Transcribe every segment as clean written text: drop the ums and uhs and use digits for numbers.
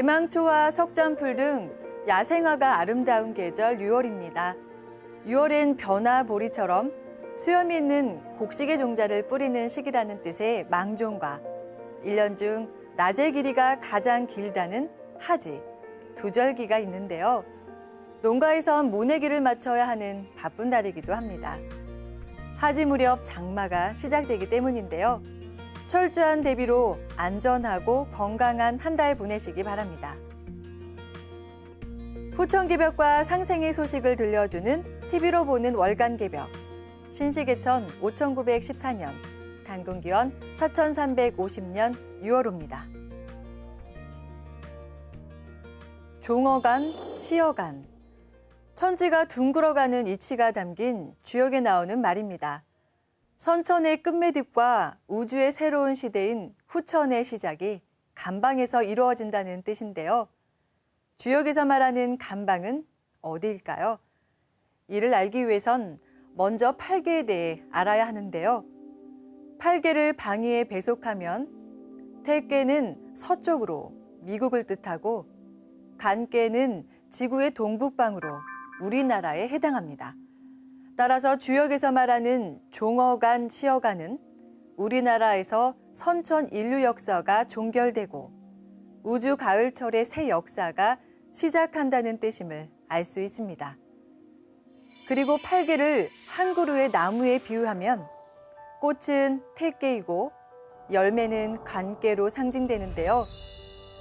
대망초와 석잔풀 등 야생화가 아름다운 계절 6월입니다. 6월엔 벼나 보리처럼 수염이 있는 곡식의 종자를 뿌리는 시기라는 뜻의 망종과 1년 중 낮의 길이가 가장 길다는 하지, 두절기가 있는데요. 농가에선 모내기를 맞춰야 하는 바쁜 달이기도 합니다. 하지 무렵 장마가 시작되기 때문인데요. 철저한 대비로 안전하고 건강한 한 달 보내시기 바랍니다. 후천개벽과 상생의 소식을 들려주는 TV로 보는 월간개벽. 신시개천 5914년, 단군기원 4350년 6월호입니다. 종어간, 시어간. 천지가 둥글어가는 이치가 담긴 주역에 나오는 말입니다. 선천의 끝매듭과 우주의 새로운 시대인 후천의 시작이 간방에서 이루어진다는 뜻인데요. 주역에서 말하는 간방은 어디일까요? 이를 알기 위해선 먼저 팔계에 대해 알아야 하는데요. 팔계를 방위에 배속하면 태계는 서쪽으로 미국을 뜻하고 간계는 지구의 동북방으로 우리나라에 해당합니다. 따라서 주역에서 말하는 종어간, 시어간은 우리나라에서 선천 인류 역사가 종결되고 우주 가을철의 새 역사가 시작한다는 뜻임을 알 수 있습니다. 그리고 팔계를 한 그루의 나무에 비유하면 꽃은 태계이고 열매는 간계로 상징되는데요.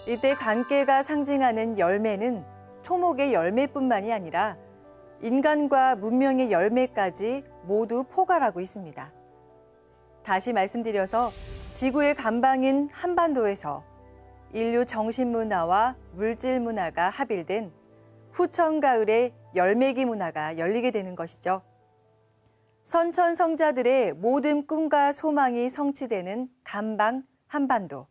이때 간계가 상징하는 열매는 초목의 열매뿐만이 아니라 인간과 문명의 열매까지 모두 포괄하고 있습니다. 다시 말씀드려서 지구의 간방인 한반도에서 인류 정신문화와 물질문화가 합일된 후천가을의 열매기 문화가 열리게 되는 것이죠. 선천성자들의 모든 꿈과 소망이 성취되는 간방 한반도.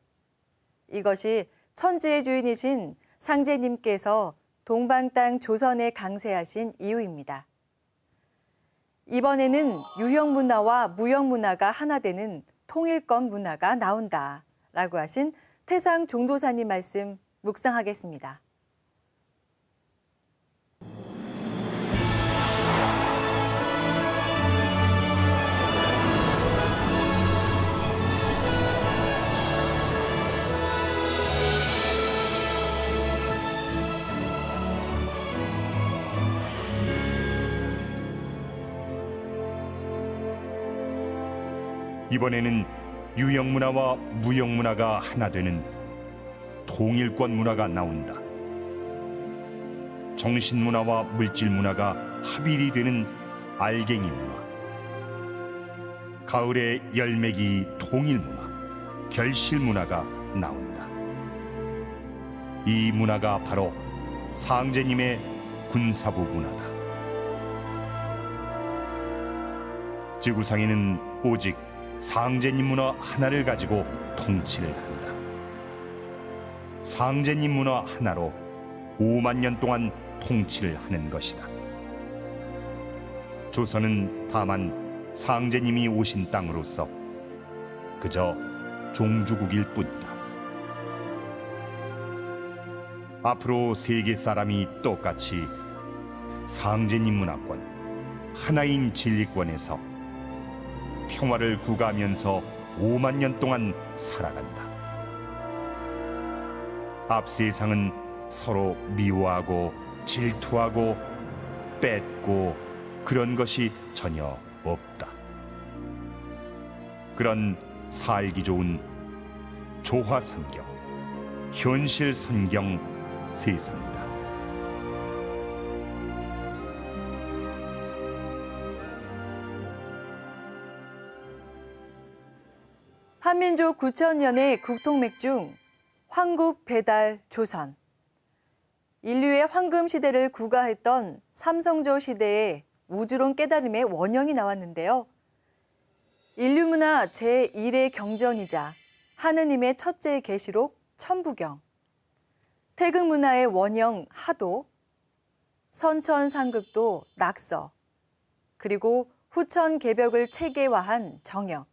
이것이 천지의 주인이신 상제님께서 동방 땅 조선에 강세하신 이유입니다. 이번에는 유형문화와 무형문화가 하나 되는 통일권 문화가 나온다라고 하신 태상 종도사님 말씀 묵상하겠습니다. 이번에는 유형문화와 무형문화가 하나 되는 통일권 문화가 나온다. 정신문화와 물질문화가 합일이 되는 알갱이 문화. 가을의 열매기 통일문화, 결실문화가 나온다. 이 문화가 바로 상제님의 군사부 문화다. 지구상에는 오직 상제님 문화 하나를 가지고 통치를 한다. 상제님 문화 하나로 5만 년 동안 통치를 하는 것이다. 조선은 다만 상제님이 오신 땅으로서 그저 종주국일 뿐이다. 앞으로 세계 사람이 똑같이 상제님 문화권, 하나인 진리권에서 평화를 구가하면서 5만 년 동안 살아간다. 앞 세상은 서로 미워하고 질투하고 뺏고 그런 것이 전혀 없다. 그런 살기 좋은 조화선경, 현실선경 세상이다. 한민족 9천년의 국통맥 중 황국 배달 조선. 인류의 황금 시대를 구가했던 삼성조 시대의 우주론 깨달음의 원형이 나왔는데요. 인류 문화 제1의 경전이자 하느님의 첫째 계시록 천부경, 태극 문화의 원형 하도, 선천상극도 낙서, 그리고 후천 개벽을 체계화한 정역.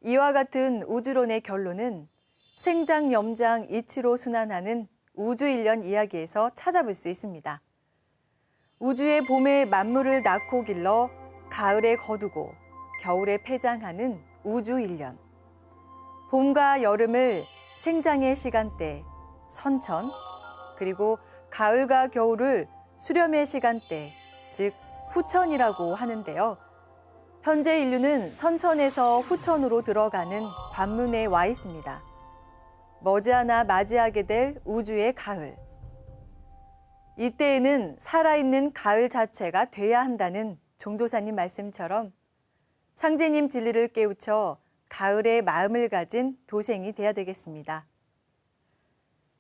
이와 같은 우주론의 결론은 생장, 염장, 이치로 순환하는 우주일년 이야기에서 찾아볼 수 있습니다. 우주의 봄에 만물을 낳고 길러 가을에 거두고 겨울에 폐장하는 우주일년. 봄과 여름을 생장의 시간대, 선천, 그리고 가을과 겨울을 수렴의 시간대, 즉 후천이라고 하는데요. 현재 인류는 선천에서 후천으로 들어가는 관문에 와 있습니다. 머지않아 맞이하게 될 우주의 가을. 이때에는 살아있는 가을 자체가 돼야 한다는 종도사님 말씀처럼 상제님 진리를 깨우쳐 가을의 마음을 가진 도생이 돼야 되겠습니다.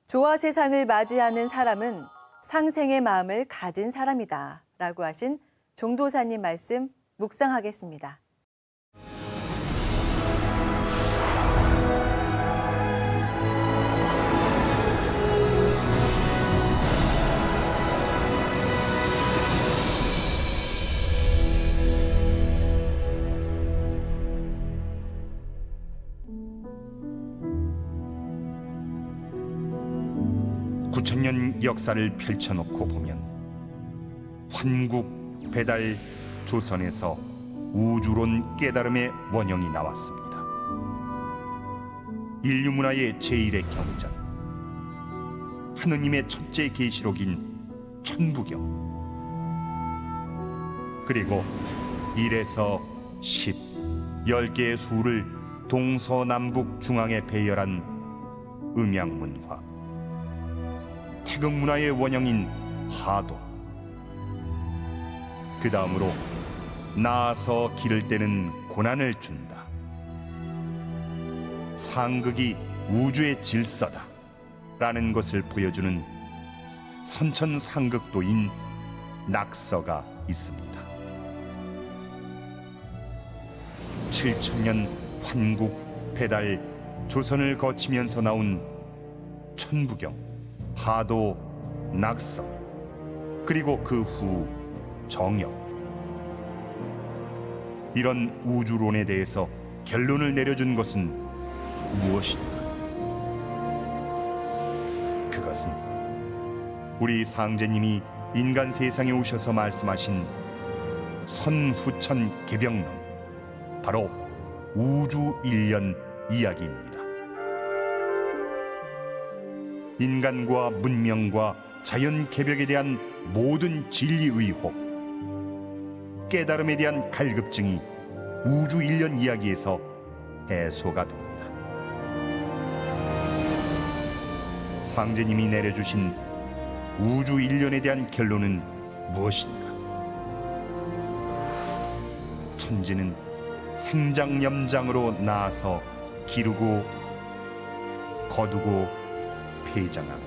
조화 세상을 맞이하는 사람은 상생의 마음을 가진 사람이다 라고 하신 종도사님 말씀 묵상하겠습니다. (9,000년) 역사를 펼쳐놓고 보면 환국, 배달, 조선에서 우주론 깨달음의 원형이 나왔습니다. 인류 문화의 제1의 경전, 하느님의 첫째 계시록인 천부경, 그리고 1에서 10, 10개의 수를 동서남북 중앙에 배열한 음양문화, 태극문화의 원형인 하도, 그 다음으로 나아서 기를 때는 고난을 준다. 상극이 우주의 질서다 라는 것을 보여주는 선천상극도인 낙서가 있습니다. 7,000년 환국, 배달, 조선을 거치면서 나온 천부경, 하도, 낙서, 그리고 그 후 정역. 이런 우주론에 대해서 결론을 내려준 것은 무엇인가? 그것은 우리 상제님이 인간 세상에 오셔서 말씀하신 선후천 개병론, 바로 우주일년 이야기입니다. 인간과 문명과 자연 개벽에 대한 모든 진리 의혹, 깨달음에 대한 갈급증이 우주일년 이야기에서 해소가 됩니다. 상제님이 내려주신 우주일년에 대한 결론은 무엇인가? 천지는 생장염장으로 나아서 기르고 거두고 폐장하고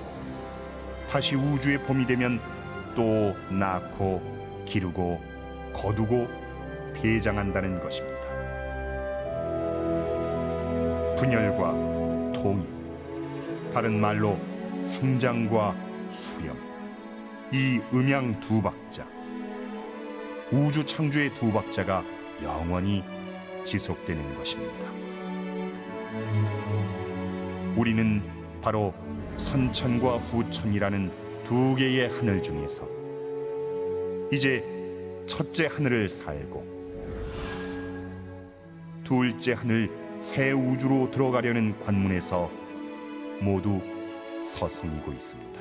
다시 우주의 봄이 되면 또 낳고 기르고 거두고 폐장한다는 것입니다. 분열과 통일, 다른 말로 생장과 수염, 이 음양 두 박자, 우주 창조의 두 박자가 영원히 지속되는 것입니다. 우리는 바로 선천과 후천이라는 두 개의 하늘 중에서 이제 첫째 하늘을 살고 둘째 하늘 새 우주로 들어가려는 관문에서 모두 서성이고 있습니다.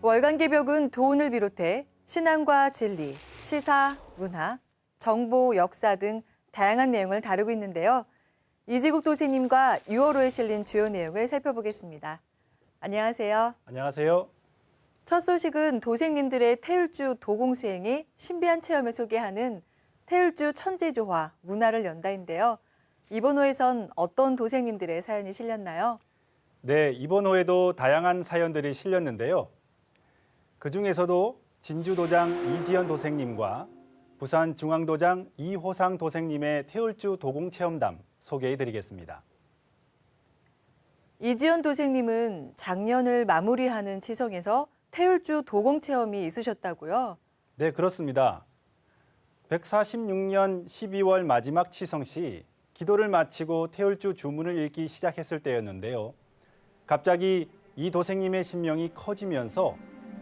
월간 개벽은 도운을 비롯해 신앙과 진리, 시사, 문화, 정보, 역사 등 다양한 내용을 다루고 있는데요. 이지국 도세님과 6월호에 실린 주요 내용을 살펴보겠습니다. 안녕하세요. 안녕하세요. 첫 소식은 도생님들의 태울주 도공수행의 신비한 체험을 소개하는 태울주 천재조화 문화를 연다인데요. 이번 호에선 어떤 도생님들의 사연이 실렸나요? 네, 이번 호에도 다양한 사연들이 실렸는데요. 그중에서도 진주도장 이지연 도생님과 부산중앙도장 이호상 도생님의 태울주 도공체험담 소개해드리겠습니다. 이지연 도생님은 작년을 마무리하는 치성에서 태울주 도공체험이 있으셨다고요? 네, 그렇습니다. 146년 12월 마지막 치성시 기도를 마치고 태울주 주문을 읽기 시작했을 때였는데요. 갑자기 이 도생님의 신명이 커지면서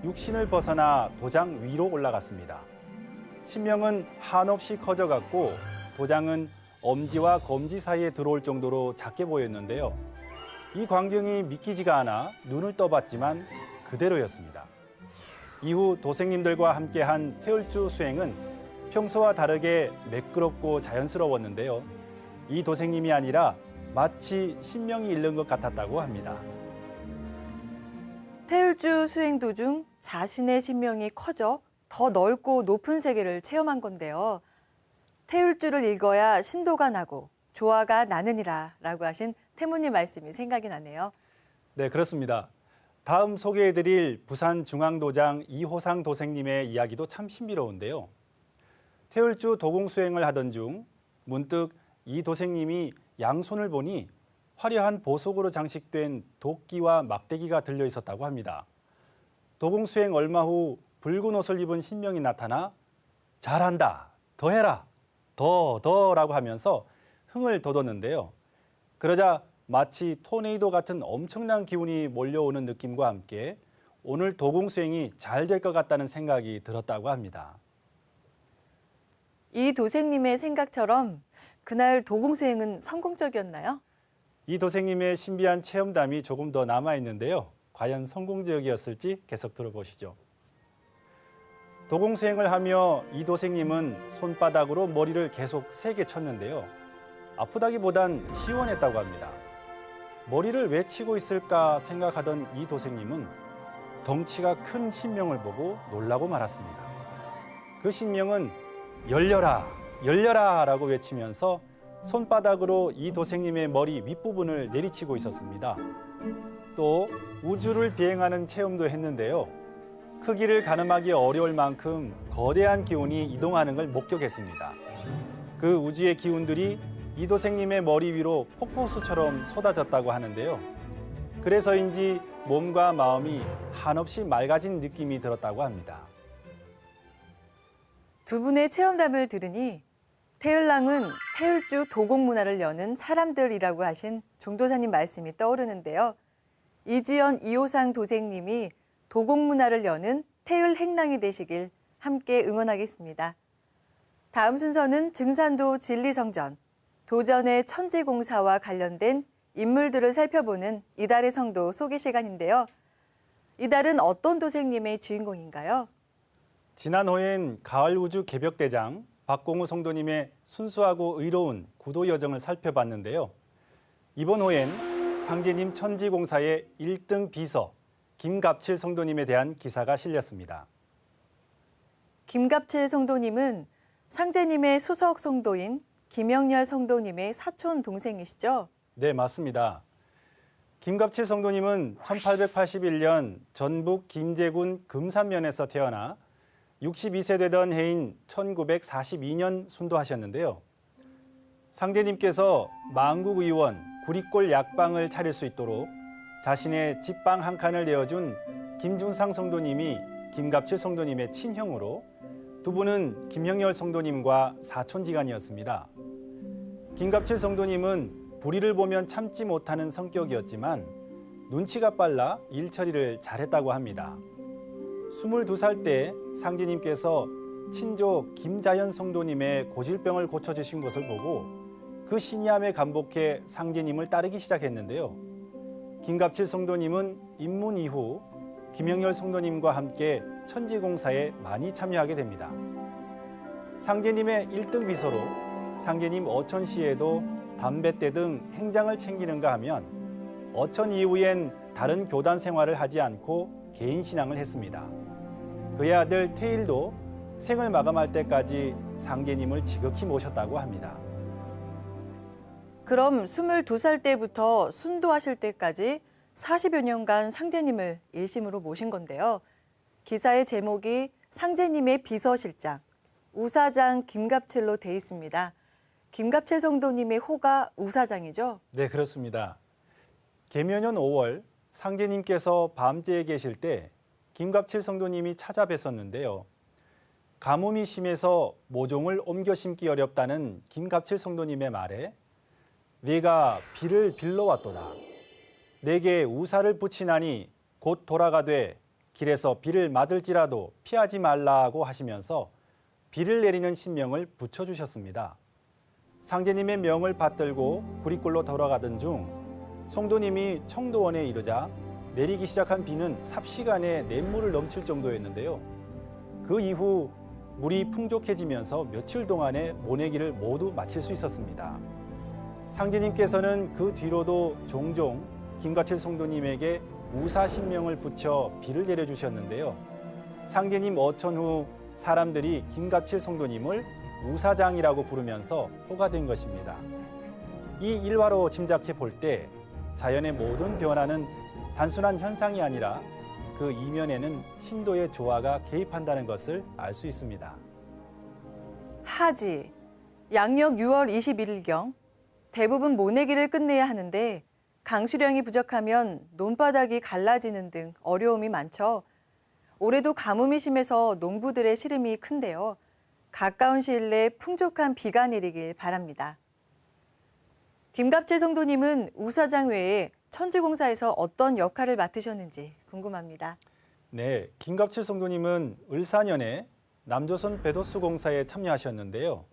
육신을 벗어나 도장 위로 올라갔습니다. 신명은 한없이 커져갔고 도장은 엄지와 검지 사이에 들어올 정도로 작게 보였는데요. 이 광경이 믿기지가 않아 눈을 떠봤지만 그대로였습니다. 이후 도생님들과 함께한 태울주 수행은 평소와 다르게 매끄럽고 자연스러웠는데요. 이 도생님이 아니라 마치 신명이 잃는 것 같았다고 합니다. 태울주 수행 도중 자신의 신명이 커져 더 넓고 높은 세계를 체험한 건데요. 태울주를 읽어야 신도가 나고 조화가 나느니라 라고 하신 태무님 말씀이 생각이 나네요. 네, 그렇습니다. 다음 소개해드릴 부산 중앙도장 이호상 도생님의 이야기도 참 신비로운데요. 태울주 도공 수행을 하던 중 문득 이 도생님이 양손을 보니 화려한 보석으로 장식된 도끼와 막대기가 들려 있었다고 합니다. 도공 수행 얼마 후 붉은 옷을 입은 신명이 나타나 잘한다, 더 해라, 더라고 하면서 흥을 돋웠는데요. 그러자 마치 토네이도 같은 엄청난 기운이 몰려오는 느낌과 함께 오늘 도공 수행이 잘 될 것 같다는 생각이 들었다고 합니다. 이 도생님의 생각처럼 그날 도공 수행은 성공적이었나요? 이 도생님의 신비한 체험담이 조금 더 남아있는데요. 과연 성공적이었을지 계속 들어보시죠. 도공 수행을 하며 이 도생님은 손바닥으로 머리를 계속 3개 쳤는데요. 아프다기보단 시원했다고 합니다. 머리를 왜 치고 있을까 생각하던 이 도생님은 덩치가 큰 신명을 보고 놀라고 말았습니다. 그 신명은 열려라, 열려라 라고 외치면서 손바닥으로 이 도생님의 머리 윗부분을 내리치고 있었습니다. 또 우주를 비행하는 체험도 했는데요. 크기를 가늠하기 어려울 만큼 거대한 기운이 이동하는 걸 목격했습니다. 그 우주의 기운들이 이 도생님의 머리 위로 폭포수처럼 쏟아졌다고 하는데요. 그래서인지 몸과 마음이 한없이 맑아진 느낌이 들었다고 합니다. 두 분의 체험담을 들으니 태을랑은 태울주 도공 문화를 여는 사람들이라고 하신 종도사님 말씀이 떠오르는데요. 이지연 이호상 도생님이 도공 문화를 여는 태을 행랑이 되시길 함께 응원하겠습니다. 다음 순서는 증산도 진리성전, 도전의 천지공사와 관련된 인물들을 살펴보는 이달의 성도 소개 시간인데요. 이달은 어떤 도생님의 주인공인가요? 지난 호엔 가을우주 개벽대장 박공우 성도님의 순수하고 의로운 구도 여정을 살펴봤는데요. 이번 호엔 상제님 천지공사의 1등 비서 김갑칠 성도님에 대한 기사가 실렸습니다. 김갑칠 성도님은 상제님의 수석 성도인 김영렬 성도님의 사촌 동생이시죠? 네, 맞습니다. 김갑칠 성도님은 1881년 전북 김제군 금산면에서 태어나 62세 되던 해인 1942년 순도하셨는데요. 상제님께서 망국의원 구리골 약방을 차릴 수 있도록 자신의 집방 한 칸을 내어준 김중상 성도님이 김갑칠 성도님의 친형으로 두 분은 김형렬 성도님과 사촌지간이었습니다. 김갑칠 성도님은 불의를 보면 참지 못하는 성격이었지만 눈치가 빨라 일 처리를 잘했다고 합니다. 22살 때 상제님께서 친조 김자연 성도님의 고질병을 고쳐주신 것을 보고 그 신의함에 감복해 상제님을 따르기 시작했는데요. 김갑칠 성도님은 입문 이후 김영렬 성도님과 함께 천지공사에 많이 참여하게 됩니다. 상제님의 1등 비서로 상제님 어천 시에도 담뱃대 등 행장을 챙기는가 하면 어천 이후엔 다른 교단 생활을 하지 않고 개인 신앙을 했습니다. 그의 아들 태일도 생을 마감할 때까지 상제님을 지극히 모셨다고 합니다. 그럼 22살 때부터 순도하실 때까지 40여 년간 상제님을 일심으로 모신 건데요. 기사의 제목이 상제님의 비서실장, 우사장 김갑칠로 돼 있습니다. 김갑칠 성도님의 호가 우사장이죠? 네, 그렇습니다. 계묘년 5월 상제님께서 밤제에 계실 때 김갑칠 성도님이 찾아뵀었는데요. 가뭄이 심해서 모종을 옮겨 심기 어렵다는 김갑칠 성도님의 말에 네가 비를 빌러 왔도다. 내게 우사를 붙이나니 곧 돌아가되 길에서 비를 맞을지라도 피하지 말라고 하시면서 비를 내리는 신명을 붙여주셨습니다. 상제님의 명을 받들고 구리굴로 돌아가던 중 성도님이 청도원에 이르자 내리기 시작한 비는 삽시간에 냇물을 넘칠 정도였는데요. 그 이후 물이 풍족해지면서 며칠 동안의 모내기를 모두 마칠 수 있었습니다. 상제님께서는 그 뒤로도 종종 김갑칠 성도님에게 우사신명을 붙여 비를 내려주셨는데요. 상제님 어천 후 사람들이 김갑칠 성도님을 우사장이라고 부르면서 호가된 것입니다. 이 일화로 짐작해 볼 때 자연의 모든 변화는 단순한 현상이 아니라 그 이면에는 신도의 조화가 개입한다는 것을 알 수 있습니다. 하지, 양력 6월 21일경 대부분 모내기를 끝내야 하는데 강수량이 부족하면 논바닥이 갈라지는 등 어려움이 많죠. 올해도 가뭄이 심해서 농부들의 시름이 큰데요. 가까운 시일 내에 풍족한 비가 내리길 바랍니다. 김갑칠 성도님은 우사장 외에 천지공사에서 어떤 역할을 맡으셨는지 궁금합니다. 네, 김갑칠 성도님은 을사년에 남조선 배도수 공사에 참여하셨는데요.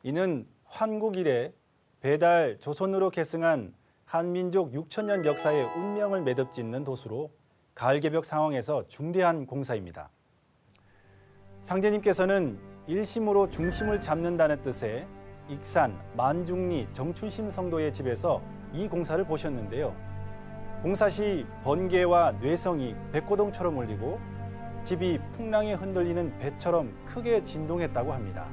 이는 환국 이래 배달 조선으로 계승한 한민족 6천년 역사의 운명을 매듭짓는 도수로 가을개벽 상황에서 중대한 공사입니다. 상제님께서는 일심으로 중심을 잡는다는 뜻의 익산, 만중리, 정춘심 성도의 집에서 이 공사를 보셨는데요. 공사 시 번개와 뇌성이 백고동처럼 울리고 집이 풍랑에 흔들리는 배처럼 크게 진동했다고 합니다.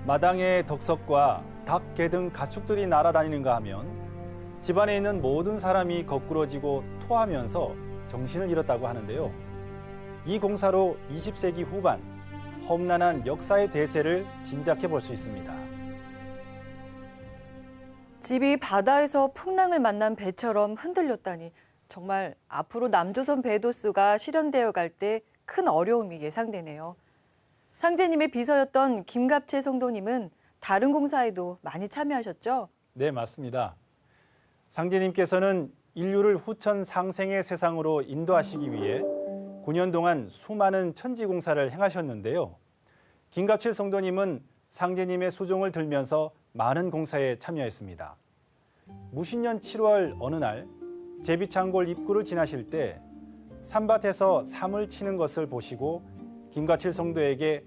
마당에 덕석과 닭, 개 등 가축들이 날아다니는가 하면 집안에 있는 모든 사람이 거꾸러지고 토하면서 정신을 잃었다고 하는데요. 이 공사로 20세기 후반 험난한 역사의 대세를 짐작해 볼 수 있습니다. 집이 바다에서 풍랑을 만난 배처럼 흔들렸다니 정말 앞으로 남조선 배도수가 실현되어 갈 때 큰 어려움이 예상되네요. 상제님의 비서였던 김갑칠 성도님은 다른 공사에도 많이 참여하셨죠? 네, 맞습니다. 상제님께서는 인류를 후천 상생의 세상으로 인도하시기 위해 9년 동안 수많은 천지공사를 행하셨는데요. 김갑칠 성도님은 상제님의 수종을 들면서 많은 공사에 참여했습니다. 무신년 7월 어느 날 제비창골 입구를 지나실 때 산밭에서 삼을 치는 것을 보시고 김갑칠 성도에게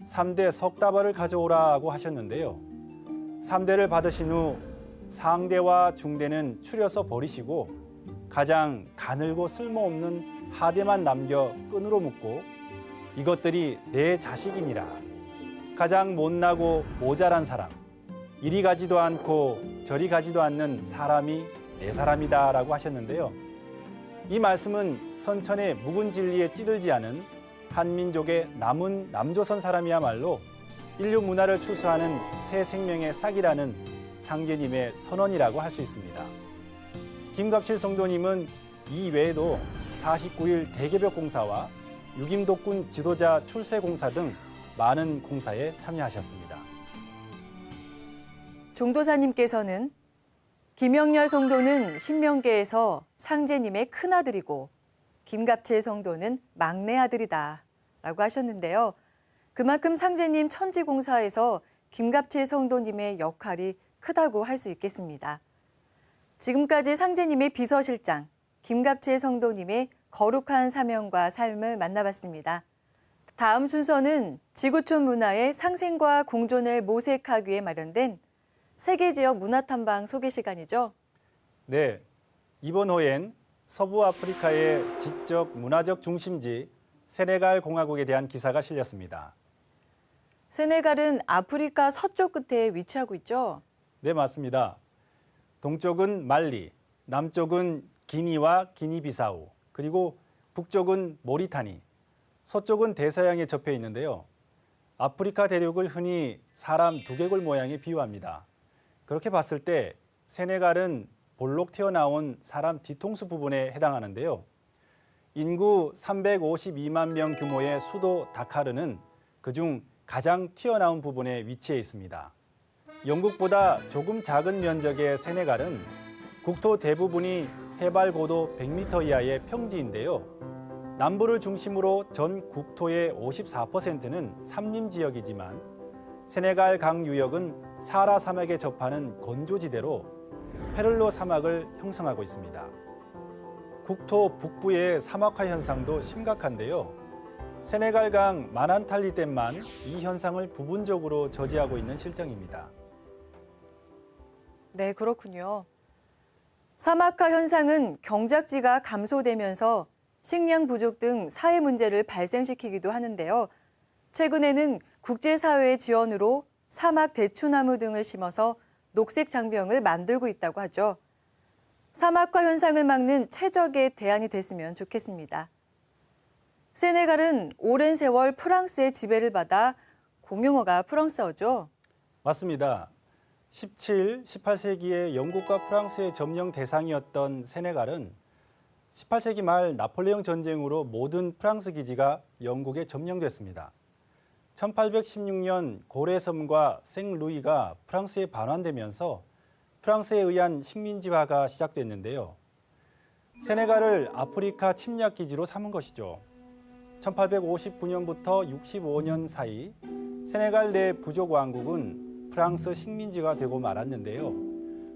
3대 석다발을 가져오라고 하셨는데요. 3대를 받으신 후 상대와 중대는 추려서 버리시고 가장 가늘고 쓸모없는 하대만 남겨 끈으로 묶고 이것들이 내 자식이니라. 가장 못나고 모자란 사람, 이리 가지도 않고 저리 가지도 않는 사람이 내 사람이다 라고 하셨는데요. 이 말씀은 선천의 묵은 진리에 찌들지 않은 한민족의 남은 남조선 사람이야말로 인류 문화를 추수하는 새 생명의 싹이라는 상제님의 선언이라고 할 수 있습니다. 김갑칠 성도님은 이 외에도 49일 대개벽 공사와 유김독군 지도자 출세 공사 등 많은 공사에 참여하셨습니다. 종도사님께서는 김영렬 성도는 신명계에서 상제님의 큰아들이고 김갑칠 성도는 막내 아들이다 라고 하셨는데요. 그만큼 상제님 천지공사에서 김갑칠 성도님의 역할이 크다고 할 수 있겠습니다. 지금까지 상제님의 비서실장, 김갑칠 성도님의 거룩한 사명과 삶을 만나봤습니다. 다음 순서는 지구촌 문화의 상생과 공존을 모색하기 위해 마련된 세계지역 문화탐방 소개 시간이죠. 네, 이번 호엔 서부 아프리카의 지적 문화적 중심지 세네갈 공화국에 대한 기사가 실렸습니다. 세네갈은 아프리카 서쪽 끝에 위치하고 있죠. 네, 맞습니다. 동쪽은 말리, 남쪽은 기니와 기니비사우, 그리고 북쪽은 모리타니, 서쪽은 대서양에 접해 있는데요. 아프리카 대륙을 흔히 사람 두개골 모양에 비유합니다. 그렇게 봤을 때 세네갈은 볼록 튀어나온 사람 뒤통수 부분에 해당하는데요. 인구 352만 명 규모의 수도 다카르는 그중 가장 튀어나온 부분에 위치해 있습니다. 영국보다 조금 작은 면적의 세네갈은 국토 대부분이 해발 고도 100m 이하의 평지인데요. 남부를 중심으로 전 국토의 54%는 삼림 지역이지만 세네갈 강 유역은 사하라 사막에 접하는 건조지대로 페를로 사막을 형성하고 있습니다. 국토 북부의 사막화 현상도 심각한데요. 세네갈 강 마난탈리 댐만 이 현상을 부분적으로 저지하고 있는 실정입니다. 네, 그렇군요. 사막화 현상은 경작지가 감소되면서 식량 부족 등 사회 문제를 발생시키기도 하는데요. 최근에는 국제사회의 지원으로 사막 대추나무 등을 심어서 녹색 장병을 만들고 있다고 하죠. 사막화 현상을 막는 최적의 대안이 됐으면 좋겠습니다. 세네갈은 오랜 세월 프랑스의 지배를 받아 공용어가 프랑스어죠. 맞습니다. 17, 18세기에 영국과 프랑스의 점령 대상이었던 세네갈은 18세기 말 나폴레옹 전쟁으로 모든 프랑스 기지가 영국에 점령됐습니다. 1816년 고레섬과 생루이가 프랑스에 반환되면서 프랑스에 의한 식민지화가 시작됐는데요. 세네갈을 아프리카 침략 기지로 삼은 것이죠. 1859년부터 65년 사이 세네갈 내 부족 왕국은 프랑스 식민지가 되고 말았는데요.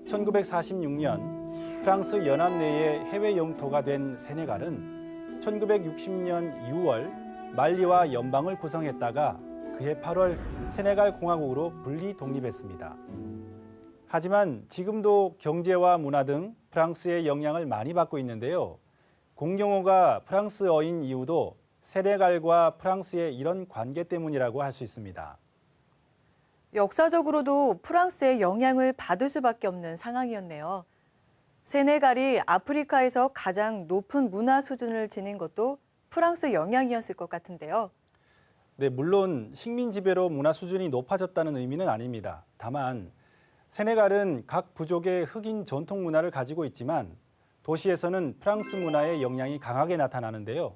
1946년 프랑스 연합 내의 해외 영토가 된 세네갈은 1960년 6월 말리와 연방을 구성했다가 그해 8월 세네갈 공화국으로 분리 독립했습니다. 하지만 지금도 경제와 문화 등 프랑스의 영향을 많이 받고 있는데요. 공용어가 프랑스어인 이유도 세네갈과 프랑스의 이런 관계 때문이라고 할 수 있습니다. 역사적으로도 프랑스의 영향을 받을 수밖에 없는 상황이었네요. 세네갈이 아프리카에서 가장 높은 문화 수준을 지닌 것도 프랑스 영향이었을 것 같은데요. 네, 물론 식민 지배로 문화 수준이 높아졌다는 의미는 아닙니다. 다만 세네갈은 각 부족의 흑인 전통 문화를 가지고 있지만 도시에서는 프랑스 문화의 영향이 강하게 나타나는데요.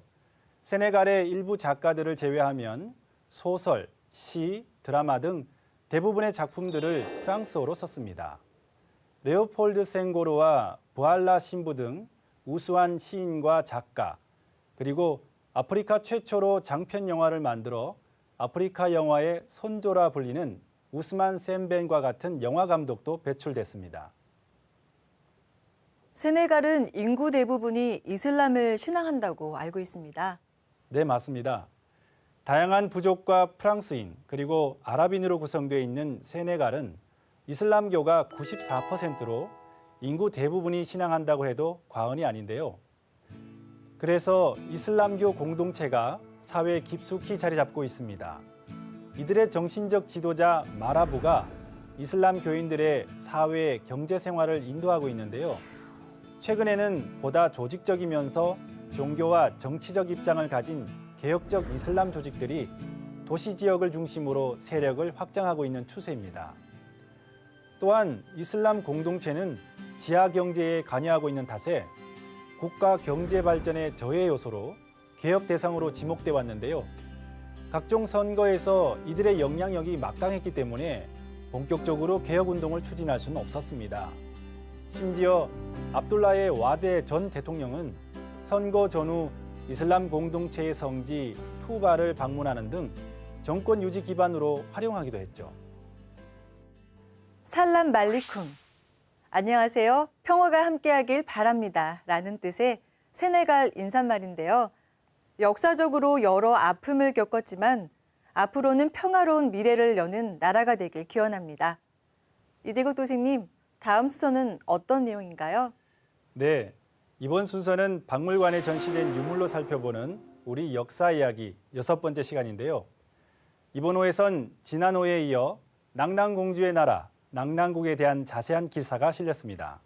세네갈의 일부 작가들을 제외하면 소설, 시, 드라마 등 대부분의 작품들을 프랑스어로 썼습니다. 레오폴드 생고르와 부알라 신부 등 우수한 시인과 작가, 그리고 아프리카 최초로 장편 영화를 만들어 아프리카 영화의 선조라 불리는 우스만 셈벤과 같은 영화 감독도 배출됐습니다. 세네갈은 인구 대부분이 이슬람을 신앙한다고 알고 있습니다. 네, 맞습니다. 다양한 부족과 프랑스인 그리고 아랍인으로 구성되어 있는 세네갈은 이슬람교가 94%로 인구 대부분이 신앙한다고 해도 과언이 아닌데요. 그래서 이슬람교 공동체가 사회에 깊숙이 자리 잡고 있습니다. 이들의 정신적 지도자 마라부가 이슬람 교인들의 사회, 경제 생활을 인도하고 있는데요. 최근에는 보다 조직적이면서 종교와 정치적 입장을 가진 개혁적 이슬람 조직들이 도시 지역을 중심으로 세력을 확장하고 있는 추세입니다. 또한 이슬람 공동체는 지하 경제에 관여하고 있는 탓에 국가 경제 발전의 저해 요소로 개혁 대상으로 지목돼 왔는데요. 각종 선거에서 이들의 영향력이 막강했기 때문에 본격적으로 개혁 운동을 추진할 수는 없었습니다. 심지어 압둘라의 와데 전 대통령은 선거 전후 이슬람 공동체의 성지 투바를 방문하는 등 정권 유지 기반으로 활용하기도 했죠. 살람 말리쿰. 안녕하세요. 평화가 함께하길 바랍니다. 라는 뜻의 세네갈 인사말인데요. 역사적으로 여러 아픔을 겪었지만 앞으로는 평화로운 미래를 여는 나라가 되길 기원합니다. 이재국 도생님, 다음 수서는 어떤 내용인가요? 네, 이번 순서는 박물관에 전시된 유물로 살펴보는 우리 역사 이야기 6번째 시간인데요. 이번 호에선 지난 호에 이어 낭낭공주의 나라, 낭낭국에 대한 자세한 기사가 실렸습니다.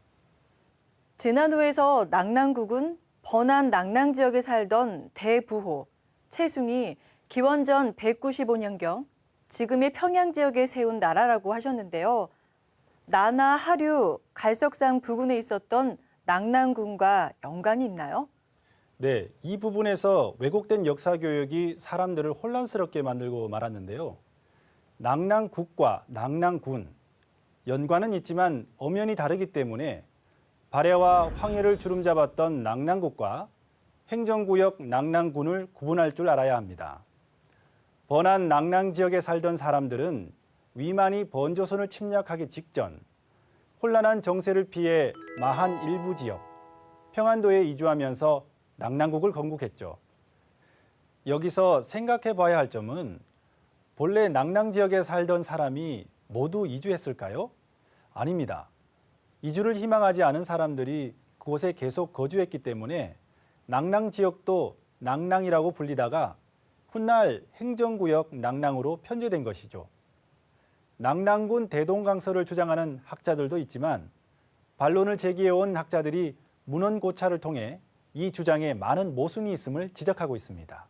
지난 호에서 낭낭국은 번안 낭낭 지역에 살던 대부호, 채숭이 기원전 195년경 지금의 평양 지역에 세운 나라라고 하셨는데요. 나나 하류, 갈석산 부근에 있었던 낭낭군과 연관이 있나요? 네, 이 부분에서 왜곡된 역사 교육이 사람들을 혼란스럽게 만들고 말았는데요. 낭낭국과 낭낭군, 연관은 있지만 엄연히 다르기 때문에 발해와 황해를 주름잡았던 낭낭국과 행정구역 낭낭군을 구분할 줄 알아야 합니다. 번안 낭낭 지역에 살던 사람들은 위만이 번조선을 침략하기 직전 혼란한 정세를 피해 마한 일부 지역, 평안도에 이주하면서 낭낭국을 건국했죠. 여기서 생각해 봐야 할 점은 본래 낭낭 지역에 살던 사람이 모두 이주했을까요? 아닙니다. 이주를 희망하지 않은 사람들이 그곳에 계속 거주했기 때문에 낭낭 지역도 낭낭이라고 불리다가 훗날 행정구역 낭낭으로 편제된 것이죠. 낭낭군 대동강서를 주장하는 학자들도 있지만 반론을 제기해온 학자들이 문헌고찰을 통해 이 주장에 많은 모순이 있음을 지적하고 있습니다.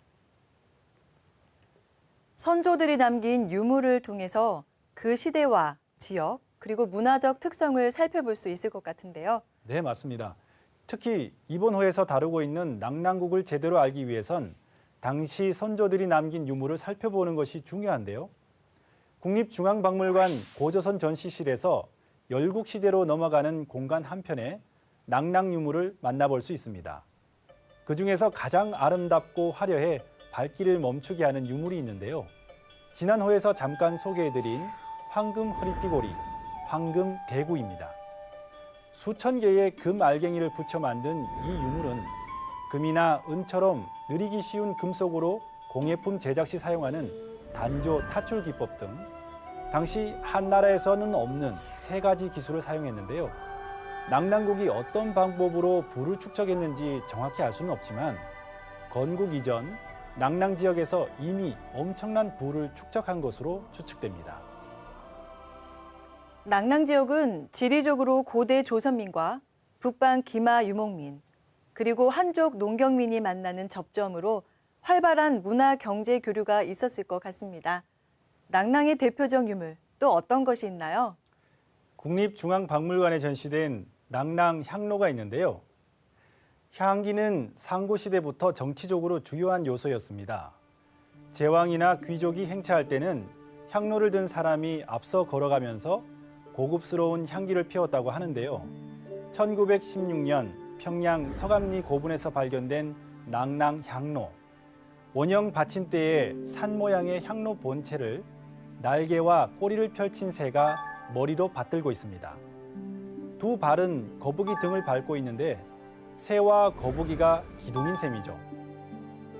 선조들이 남긴 유물을 통해서 그 시대와 지역 그리고 문화적 특성을 살펴볼 수 있을 것 같은데요. 네, 맞습니다. 특히 이번 호에서 다루고 있는 낭낭국을 제대로 알기 위해선 당시 선조들이 남긴 유물을 살펴보는 것이 중요한데요. 국립중앙박물관 고조선 전시실에서 열국시대로 넘어가는 공간 한편에 낭낭 유물을 만나볼 수 있습니다. 그중에서 가장 아름답고 화려해 발길을 멈추게 하는 유물이 있는데요. 지난 호에서 잠깐 소개해드린 황금 허리띠고리, 황금 대구입니다. 수천 개의 금 알갱이를 붙여 만든 이 유물은 금이나 은처럼 느리기 쉬운 금속으로 공예품 제작 시 사용하는 단조, 타출 기법 등 당시 한나라에서는 없는 세 가지 기술을 사용했는데요. 낭낭국이 어떤 방법으로 불을 축적했는지 정확히 알 수는 없지만 건국 이전 낭낭 지역에서 이미 엄청난 불을 축적한 것으로 추측됩니다. 낭낭 지역은 지리적으로 고대 조선민과 북방 기마 유목민, 그리고 한족 농경민이 만나는 접점으로 활발한 문화 경제 교류가 있었을 것 같습니다. 낭낭의 대표적 유물, 또 어떤 것이 있나요? 국립중앙박물관에 전시된 낭낭 향로가 있는데요. 향기는 상고시대부터 정치적으로 주요한 요소였습니다. 제왕이나 귀족이 행차할 때는 향로를 든 사람이 앞서 걸어가면서 고급스러운 향기를 피웠다고 하는데요. 1916년 평양 서감리 고분에서 발견된 낭낭 향로. 원형 받침대에 산 모양의 향로 본체를 날개와 꼬리를 펼친 새가 머리로 받들고 있습니다. 두 발은 거북이 등을 밟고 있는데 새와 거북이가 기둥인 셈이죠.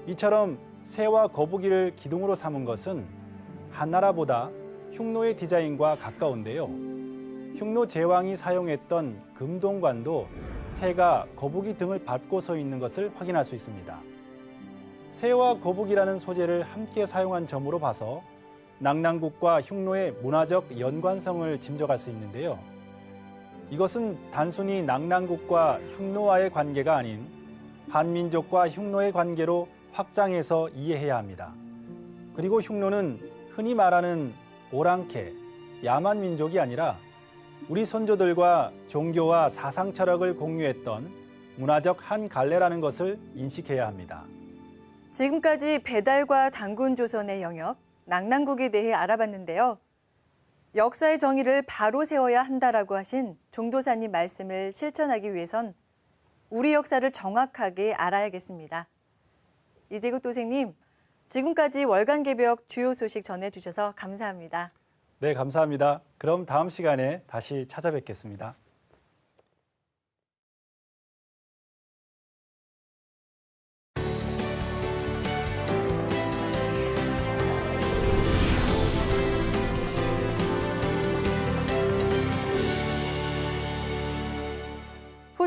이처럼 새와 거북이를 기둥으로 삼은 것은 한나라보다 흉노의 디자인과 가까운데요. 흉노 제왕이 사용했던 금동관도 새가 거북이 등을 밟고 서 있는 것을 확인할 수 있습니다. 새와 거북이라는 소재를 함께 사용한 점으로 봐서 낭낭국과 흉노의 문화적 연관성을 짐작할 수 있는데요. 이것은 단순히 낭낭국과 흉노와의 관계가 아닌 한민족과 흉노의 관계로 확장해서 이해해야 합니다. 그리고 흉노는 흔히 말하는 오랑캐, 야만 민족이 아니라 우리 선조들과 종교와 사상 철학을 공유했던 문화적 한 갈래라는 것을 인식해야 합니다. 지금까지 배달과 단군 조선의 영역, 낭낭국에 대해 알아봤는데요. 역사의 정의를 바로 세워야 한다라고 하신 종도사님 말씀을 실천하기 위해선 우리 역사를 정확하게 알아야겠습니다. 이재국 도생님, 지금까지 월간 개벽 주요 소식 전해주셔서 감사합니다. 네, 감사합니다. 그럼 다음 시간에 다시 찾아뵙겠습니다.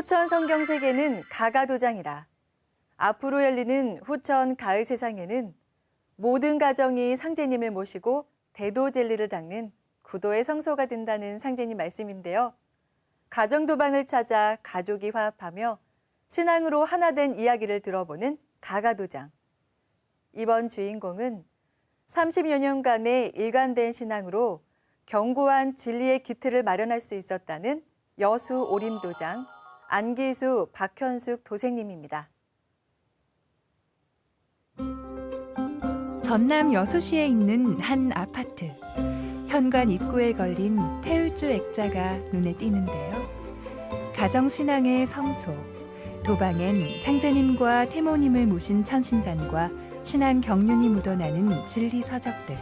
후천 성경 세계는 가가도장이라. 앞으로 열리는 후천 가을 세상에는 모든 가정이 상제님을 모시고 대도진리를 닦는 구도의 성소가 된다는 상제님 말씀인데요. 가정도방을 찾아 가족이 화합하며 신앙으로 하나된 이야기를 들어보는 가가도장. 이번 주인공은 30여 년간의 일관된 신앙으로 견고한 진리의 기틀을 마련할 수 있었다는 여수 오림도장 안기수 박현숙 도생님입니다. 전남 여수시에 있는 한 아파트. 현관 입구에 걸린 태울주 액자가 눈에 띄는데요. 가정신앙의 성소, 도방엔 상제님과 태모님을 모신 천신단과 신앙 경륜이 묻어나는 진리 서적들,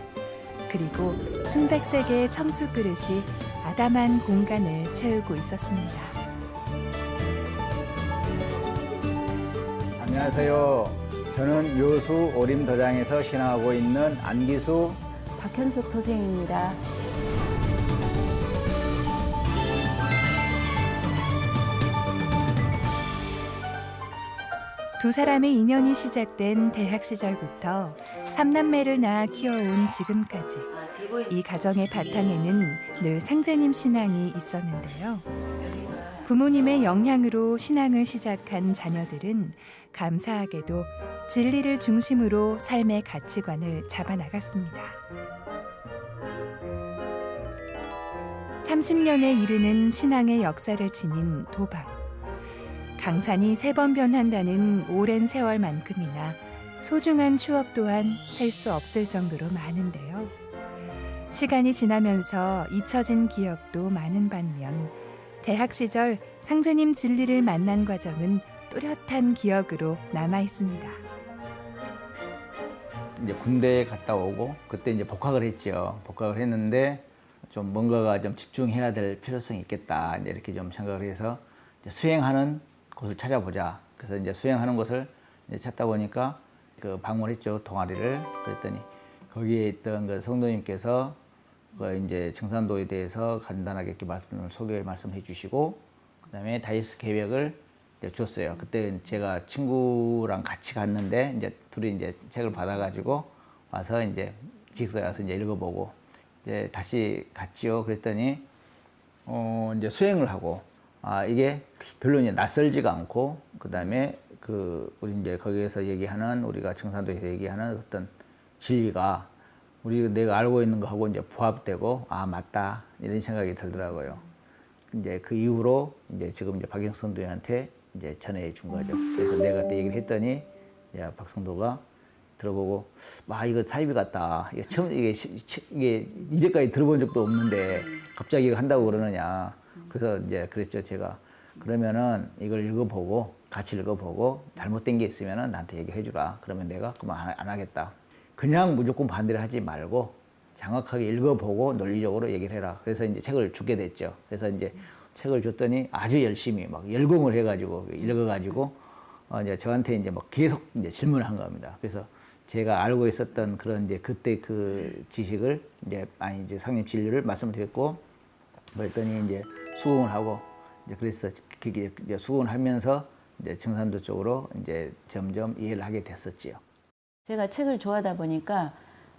그리고 순백색의 청수 그릇이 아담한 공간을 채우고 있었습니다. 안녕하세요. 저는 여수 오림도장에서 신앙하고 있는 안기수 박현숙 도생입니다. 두 사람의 인연이 시작된 대학 시절부터 삼남매를 낳아 키워온 지금까지 이 가정의 바탕에는 늘 상제님 신앙이 있었는데요. 부모님의 영향으로 신앙을 시작한 자녀들은 감사하게도 진리를 중심으로 삶의 가치관을 잡아나갔습니다. 30년에 이르는 신앙의 역사를 지닌 도방. 강산이 3번 변한다는 오랜 세월만큼이나 소중한 추억 또한 셀 수 없을 정도로 많은데요. 시간이 지나면서 잊혀진 기억도 많은 반면 대학 시절 상제님 진리를 만난 과정은 또렷한 기억으로 남아 있습니다. 이제 군대에 갔다 오고 그때 이제 복학을 했죠. 복학을 했는데 좀 뭔가가 좀 집중해야 될 필요성이 있겠다. 이제 이렇게 좀 생각을 해서 이제 수행하는 곳을 찾아보자. 그래서 이제 수행하는 곳을 이제 찾다 보니까 그 방문했죠. 동아리를. 그랬더니 거기에 있던 그 성도님께서 그 이제 청산도에 대해서 간단하게 이렇게 말씀해 주시고 그다음에 다이어스 계획을 이제 줬어요. 그때 제가 친구랑 같이 갔는데 이제 둘이 이제 책을 받아가지고 와서 이제 기숙사에 와서 이제 읽어보고 이제 다시 갔지요. 그랬더니 이제 수행을 하고 이게 별로 이제 낯설지가 않고 그다음에 그 우리 이제 거기에서 얘기하는 우리가 청산도에서 얘기하는 어떤 진리가 내가 알고 있는 거하고 이제 부합되고 맞다 이런 생각이 들더라고요. 이제 그 이후로 이제 지금 이제 박영숙 선도한테 이제 전해 준 거죠. 그래서 내가 그때 얘기를 했더니 박 성도가 들어보고 이거 사이비 같다. 이게 처음 이게 이제까지 들어본 적도 없는데 갑자기 이거 한다고 그러느냐. 그래서 이제 그랬죠. 제가 그러면은 이걸 읽어보고 같이 읽어보고 잘못된 게 있으면은 나한테 얘기해 주라. 그러면 내가 그만 안 하겠다. 그냥 무조건 반대를 하지 말고 정확하게 읽어보고 논리적으로 얘기를 해라. 그래서 이제 책을 주게 됐죠. 그래서 이제 책을 줬더니 아주 열심히 막 열공을 해가지고 읽어가지고 이제 저한테 이제 막 계속 이제 질문을 한 겁니다. 그래서 제가 알고 있었던 그런 이제 그때 그 지식을 이제 상님 진리를 말씀을 드렸고 그랬더니 이제 수긍을 하고 이제 그래서 그게 이제 수긍을 하면서 이제 청산도 쪽으로 이제 점점 이해를 하게 됐었지요. 제가 책을 좋아하다 보니까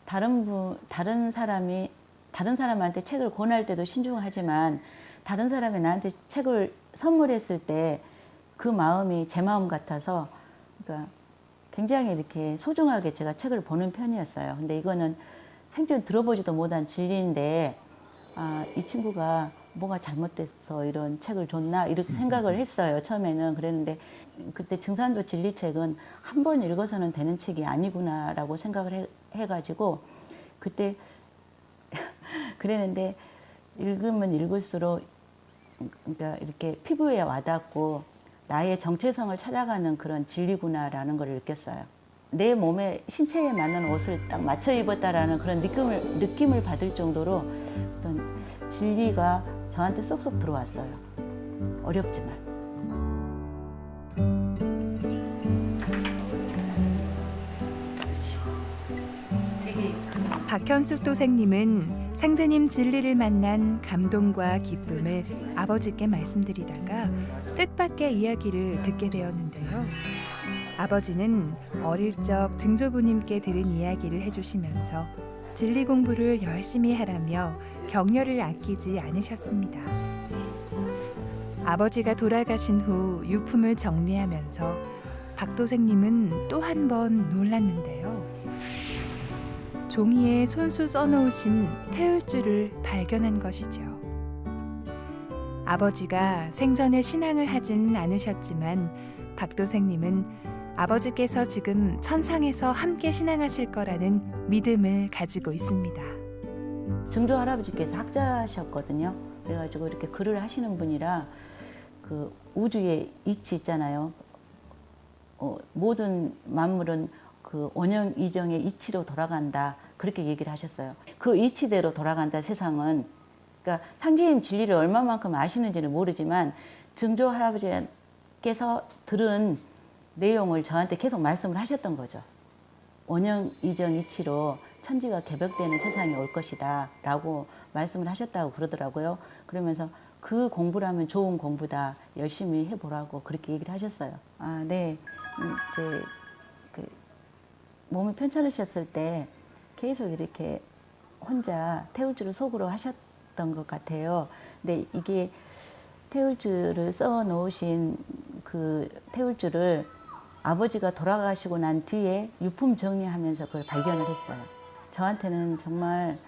다른 사람한테 책을 권할 때도 신중하지만 다른 사람이 나한테 책을 선물했을 때 그 마음이 제 마음 같아서 그러니까 굉장히 이렇게 소중하게 제가 책을 보는 편이었어요. 근데 이거는 생전 들어보지도 못한 진리인데 이 친구가 뭐가 잘못돼서 이런 책을 줬나 이렇게 생각을 했어요. 처음에는 그랬는데 그때 증산도 진리책은 한 번 읽어서는 되는 책이 아니구나라고 생각을 해가지고 그때 그랬는데 읽으면 읽을수록 그러니까 이렇게 피부에 와닿고 나의 정체성을 찾아가는 그런 진리구나라는 걸 느꼈어요. 내 몸에 신체에 맞는 옷을 딱 맞춰 입었다라는 그런 느낌을 받을 정도로 어떤 진리가 저한테 쏙쏙 들어왔어요. 어렵지만. 박현숙 도생님은 상제님 진리를 만난 감동과 기쁨을 아버지께 말씀드리다가 뜻밖의 이야기를 듣게 되었는데요. 아버지는 어릴 적 증조부님께 들은 이야기를 해주시면서 진리 공부를 열심히 하라며 격려를 아끼지 않으셨습니다. 아버지가 돌아가신 후 유품을 정리하면서 박 도생님은 또 한 번 놀랐는데요. 종이에 손수 써놓으신 태울주를 발견한 것이죠. 아버지가 생전에 신앙을 하진 않으셨지만 박 도생님은 아버지께서 지금 천상에서 함께 신앙하실 거라는 믿음을 가지고 있습니다. 증조 할아버지께서 학자셨거든요. 그래가지고 이렇게 글을 하시는 분이라 그 우주의 이치 있잖아요. 모든 만물은 그 원형 이정의 이치로 돌아간다. 그렇게 얘기를 하셨어요. 그 이치대로 돌아간다 세상은. 그러니까 상제님 진리를 얼마만큼 아시는지는 모르지만 증조 할아버지께서 들은 내용을 저한테 계속 말씀을 하셨던 거죠. 원형 이정 이치로 천지가 개벽되는 세상이 올 것이다 라고 말씀을 하셨다고 그러더라고요. 그러면서 그 공부라면 좋은 공부다. 열심히 해보라고 그렇게 얘기를 하셨어요. 아, 네. 이제 그 몸이 편찮으셨을 때 계속 이렇게 혼자 태울주를 속으로 하셨던 것 같아요. 근데 이게 태울주를 써 놓으신 그 태울주를 아버지가 돌아가시고 난 뒤에 유품 정리하면서 그걸 발견을 했어요. 저한테는 정말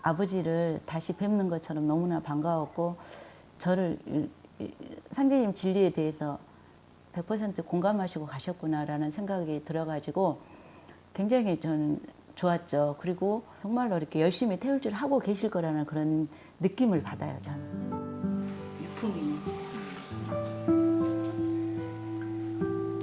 아버지를 다시 뵙는 것처럼 너무나 반가웠고 저를 상제님 진리에 대해서 100% 공감하시고 가셨구나라는 생각이 들어가지고 굉장히 저는 좋았죠. 그리고 정말로 이렇게 열심히 태울주를 하고 계실 거라는 그런 느낌을 받아요, 저는. 유품이.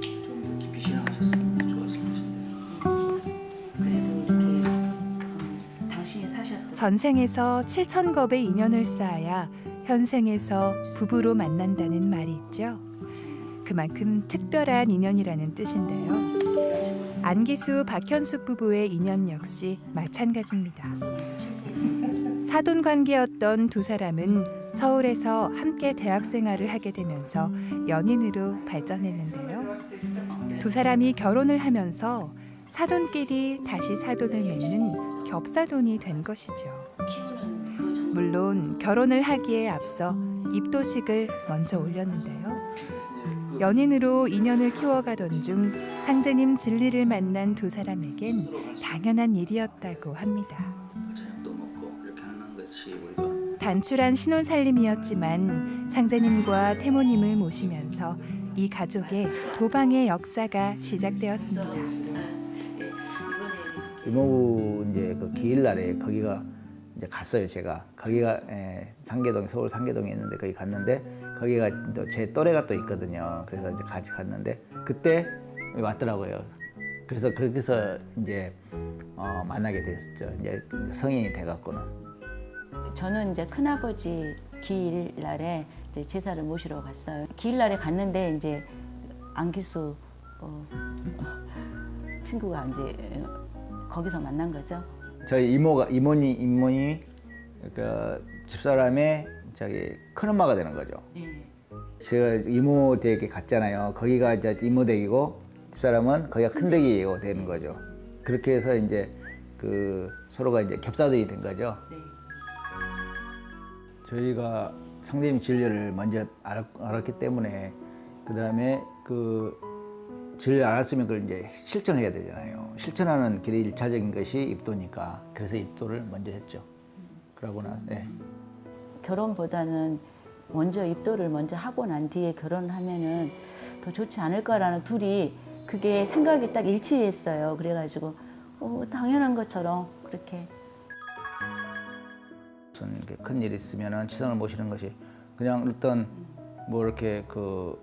좀 더 깊이 신앙하셨으면 좋았을 것인데. 그래도 이렇게 당신이 사셨던 전생에서 7,000겁의 인연을 쌓아야 현생에서 부부로 만난다는 말이 있죠. 그만큼 특별한 인연이라는 뜻인데요. 안기수 박현숙 부부의 인연 역시 마찬가지입니다. 사돈 관계였던 두 사람은 서울에서 함께 대학 생활을 하게 되면서 연인으로 발전했는데요. 두 사람이 결혼을 하면서 사돈끼리 다시 사돈을 맺는 겹사돈이 된 것이죠. 물론 결혼을 하기에 앞서 입도식을 먼저 올렸는데요. 연인으로 인연을 키워가던 중 상제님 진리를 만난 두 사람에겐 당연한 일이었다고 합니다. 저녁도 먹고 이렇게 하는 것이 우리가 단출한 신혼살림이었지만 상제님과 태모님을 모시면서 이 가족의 도방의 역사가 시작되었습니다. 이모부 이제 그 기일날에 거기가 이제 갔어요. 제가 거기가 상계동 서울 상계동에 있는데 거기 갔는데 거기가 또 제 또래가 또 있거든요. 그래서 이제 같이 갔는데 그때 왔더라고요. 그래서 거기서 이제 만나게 됐었죠. 이제 성인이 돼갖고는. 저는 이제 큰아버지 기일날에 이제 제사를 모시러 갔어요. 기일날에 갔는데 이제 안기수 친구가 이제 거기서 만난 거죠. 저희 이모니 그 집사람의 저기 큰엄마가 되는 거죠. 네. 제가 이모 댁에 갔잖아요. 거기가 이제 이모 댁이고 집사람은 거기가 큰 댁이고 되는 거죠. 그렇게 해서 이제 그 서로가 이제 겹사돈이 된 거죠. 네. 저희가 상대님 진리를 먼저 알았기 때문에 그 다음에 그 진리를 알았으면 그걸 이제 실천해야 되잖아요. 실천하는 길이 1차적인 것이 입도니까 그래서 입도를 먼저 했죠. 그러고 나서 결혼보다는 먼저 입도를 먼저 하고 난 뒤에 결혼하면은 더 좋지 않을까라는 둘이 그게 생각이 딱 일치했어요. 그래가지고 당연한 것처럼 그렇게. 무슨 큰 일이 있으면은 치선을 모시는 것이 그냥 어떤 뭐 이렇게 그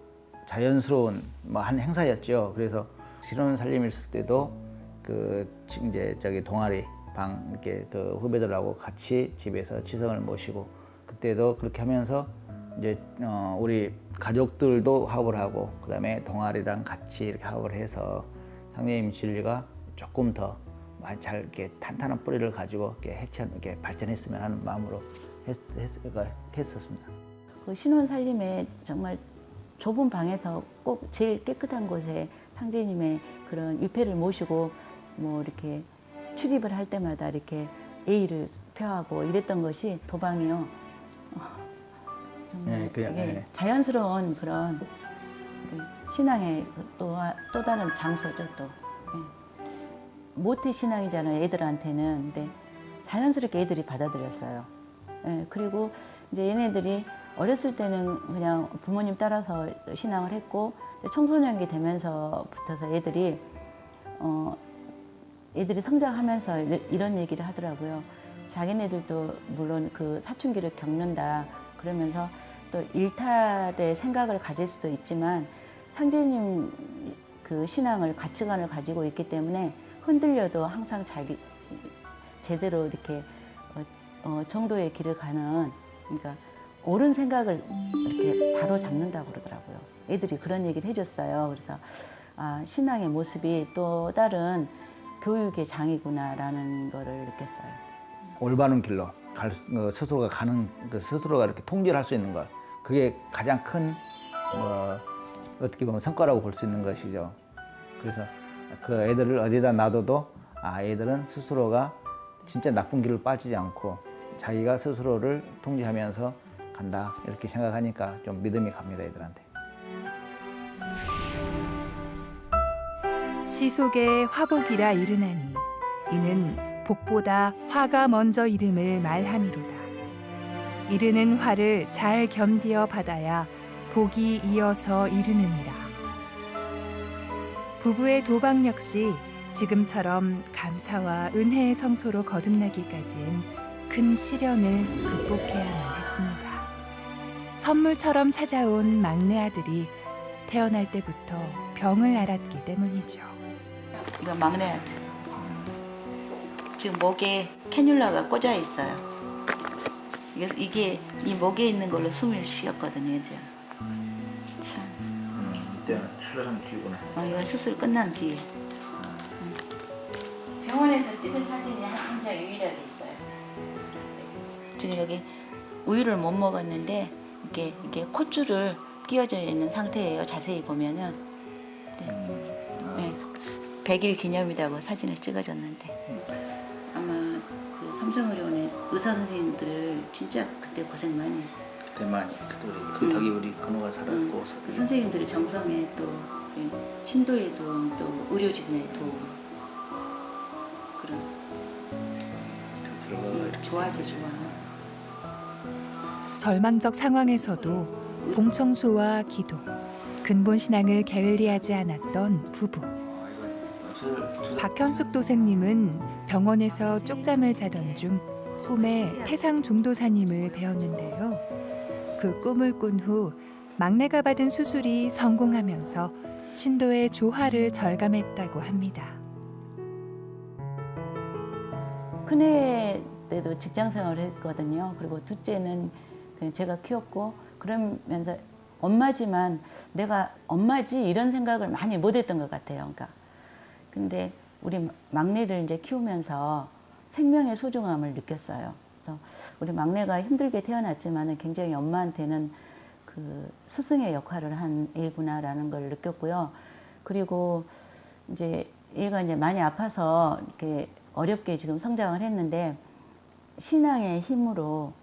자연스러운 뭐 한 행사였죠. 그래서 신혼 살림을 있을 때도 그 이제 저기 동아리 방 이렇게 그 후배들하고 같이 집에서 치성을 모시고 그때도 그렇게 하면서 이제 우리 가족들도 합을 하고 그다음에 동아리랑 같이 이렇게 합을 해서 상제님 진리가 조금 더 잘 이렇게 탄탄한 뿌리를 가지고 이렇게 발전했으면 하는 마음으로 했었습니다. 그 신혼 살림에 정말 좁은 방에서 꼭 제일 깨끗한 곳에 상제님의 그런 위패를 모시고 뭐 이렇게 출입을 할 때마다 이렇게 예의를 표하고 이랬던 것이 도방이요. 정말 되게 자연스러운 그런 신앙의 또 다른 장소죠 또. 모태 신앙이잖아요 애들한테는. 근데 자연스럽게 애들이 받아들였어요. 그리고 이제 얘네들이 어렸을 때는 그냥 부모님 따라서 신앙을 했고 청소년기 되면서부터서 애들이 성장하면서 이런 얘기를 하더라고요. 자기네들도 물론 그 사춘기를 겪는다 그러면서 또 일탈의 생각을 가질 수도 있지만 상제님 그 신앙을 가치관을 가지고 있기 때문에 흔들려도 항상 자기 제대로 이렇게 정도의 길을 가는 그러니까 옳은 생각을 이렇게 바로 잡는다고 그러더라고요. 애들이 그런 얘기를 해줬어요. 그래서 아, 신앙의 모습이 또 다른 교육의 장이구나라는 거를 느꼈어요. 올바른 길로 스스로가 가는 스스로가 이렇게 통제를 할 수 있는 것, 그게 가장 큰 어떻게 보면 성과라고 볼 수 있는 것이죠. 그래서 그 애들을 어디다 놔둬도 애들은 스스로가 진짜 나쁜 길로 빠지지 않고 자기가 스스로를 통제하면서 간다 이렇게 생각하니까 좀 믿음이 갑니다, 애들한테. 시 속에 화복이라 이르나니 이는 복보다 화가 먼저 이름을 말함이로다. 이르는 화를 잘 견디어 받아야 복이 이어서 이르느니라. 부부의 도박 역시 지금처럼 감사와 은혜의 성소로 거듭나기까지는 큰 시련을 극복해야만 했습니다. 선물처럼 찾아온 막내 아들이 태어날 때부터 병을 앓았기 때문이죠. 이거 막내 아들. 지금 목에 캐뉼라가 꽂아 있어요. 이게 이 목에 있는 걸로 숨을 쉬었거든요, 이제. 참. 이때 수술한 뒤구나. 이건 수술 끝난 뒤에. 병원에서 찍은 사진이 한 장 유일하게 있어요. 지금 여기 우유를 못 먹었는데 이게 콧줄을 끼워져 있는 상태예요. 자세히 보면은. 네. 100일 기념이라고 사진을 찍어줬는데 아마 그 삼성의료원의 의사 선생님들 진짜 그때 고생 많이 했어요. 그때 많이 그때 그 덕에 우리 근호가 살았고 그 선생님들의 정성에 또 신도의 도움, 또 의료진의 도움 그런 그 결과가 이렇게 좋아하지 좋아. 절망적 상황에서도 봉청소와 기도, 근본 신앙을 게을리하지 않았던 부부. 박현숙 도생님은 병원에서 쪽잠을 자던 중 꿈에 태상 종도사님을 배웠는데요. 그 꿈을 꾼 후 막내가 받은 수술이 성공하면서 신도의 조화를 절감했다고 합니다. 큰애 때도 직장 생활을 했거든요. 그리고 둘째는 그냥 제가 키웠고 그러면서 엄마지만 내가 엄마지 이런 생각을 많이 못했던 것 같아요. 그러니까 근데 우리 막내를 이제 키우면서 생명의 소중함을 느꼈어요. 그래서 우리 막내가 힘들게 태어났지만은 굉장히 엄마한테는 그 스승의 역할을 한 애구나라는 걸 느꼈고요. 그리고 이제 얘가 이제 많이 아파서 이렇게 어렵게 지금 성장을 했는데 신앙의 힘으로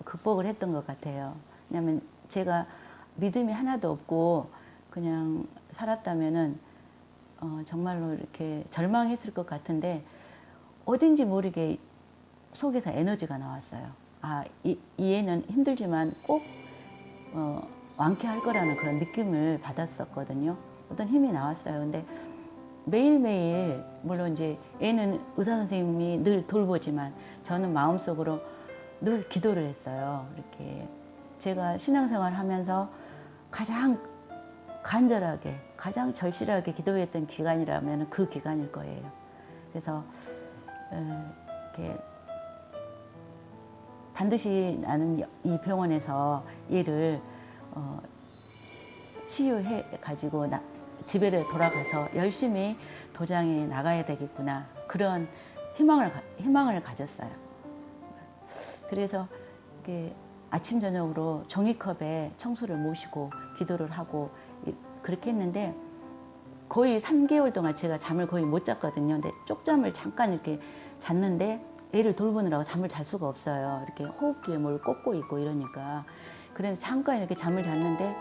극복을 했던 것 같아요. 왜냐하면 제가 믿음이 하나도 없고 그냥 살았다면은 정말로 이렇게 절망했을 것 같은데 어딘지 모르게 속에서 에너지가 나왔어요. 이 애는 힘들지만 꼭 완쾌할 거라는 그런 느낌을 받았었거든요. 어떤 힘이 나왔어요. 근데 매일매일 물론 이제 애는 의사 선생님이 늘 돌보지만 저는 마음속으로 늘 기도를 했어요. 이렇게 제가 신앙생활 하면서 가장 간절하게 가장 절실하게 기도했던 기간이라면 그 기간일 거예요. 그래서 이렇게 반드시 나는 이 병원에서 얘를 치유해 가지고 집에 돌아가서 열심히 도장에 나가야 되겠구나 그런 희망을 가졌어요. 그래서 이렇게 아침 저녁으로 종이컵에 청소를 모시고 기도를 하고 그렇게 했는데 거의 3개월 동안 제가 잠을 거의 못 잤거든요. 근데 쪽잠을 잠깐 이렇게 잤는데 애를 돌보느라고 잠을 잘 수가 없어요. 이렇게 호흡기에 뭘 꽂고 있고 이러니까. 그래서 잠깐 이렇게 잠을 잤는데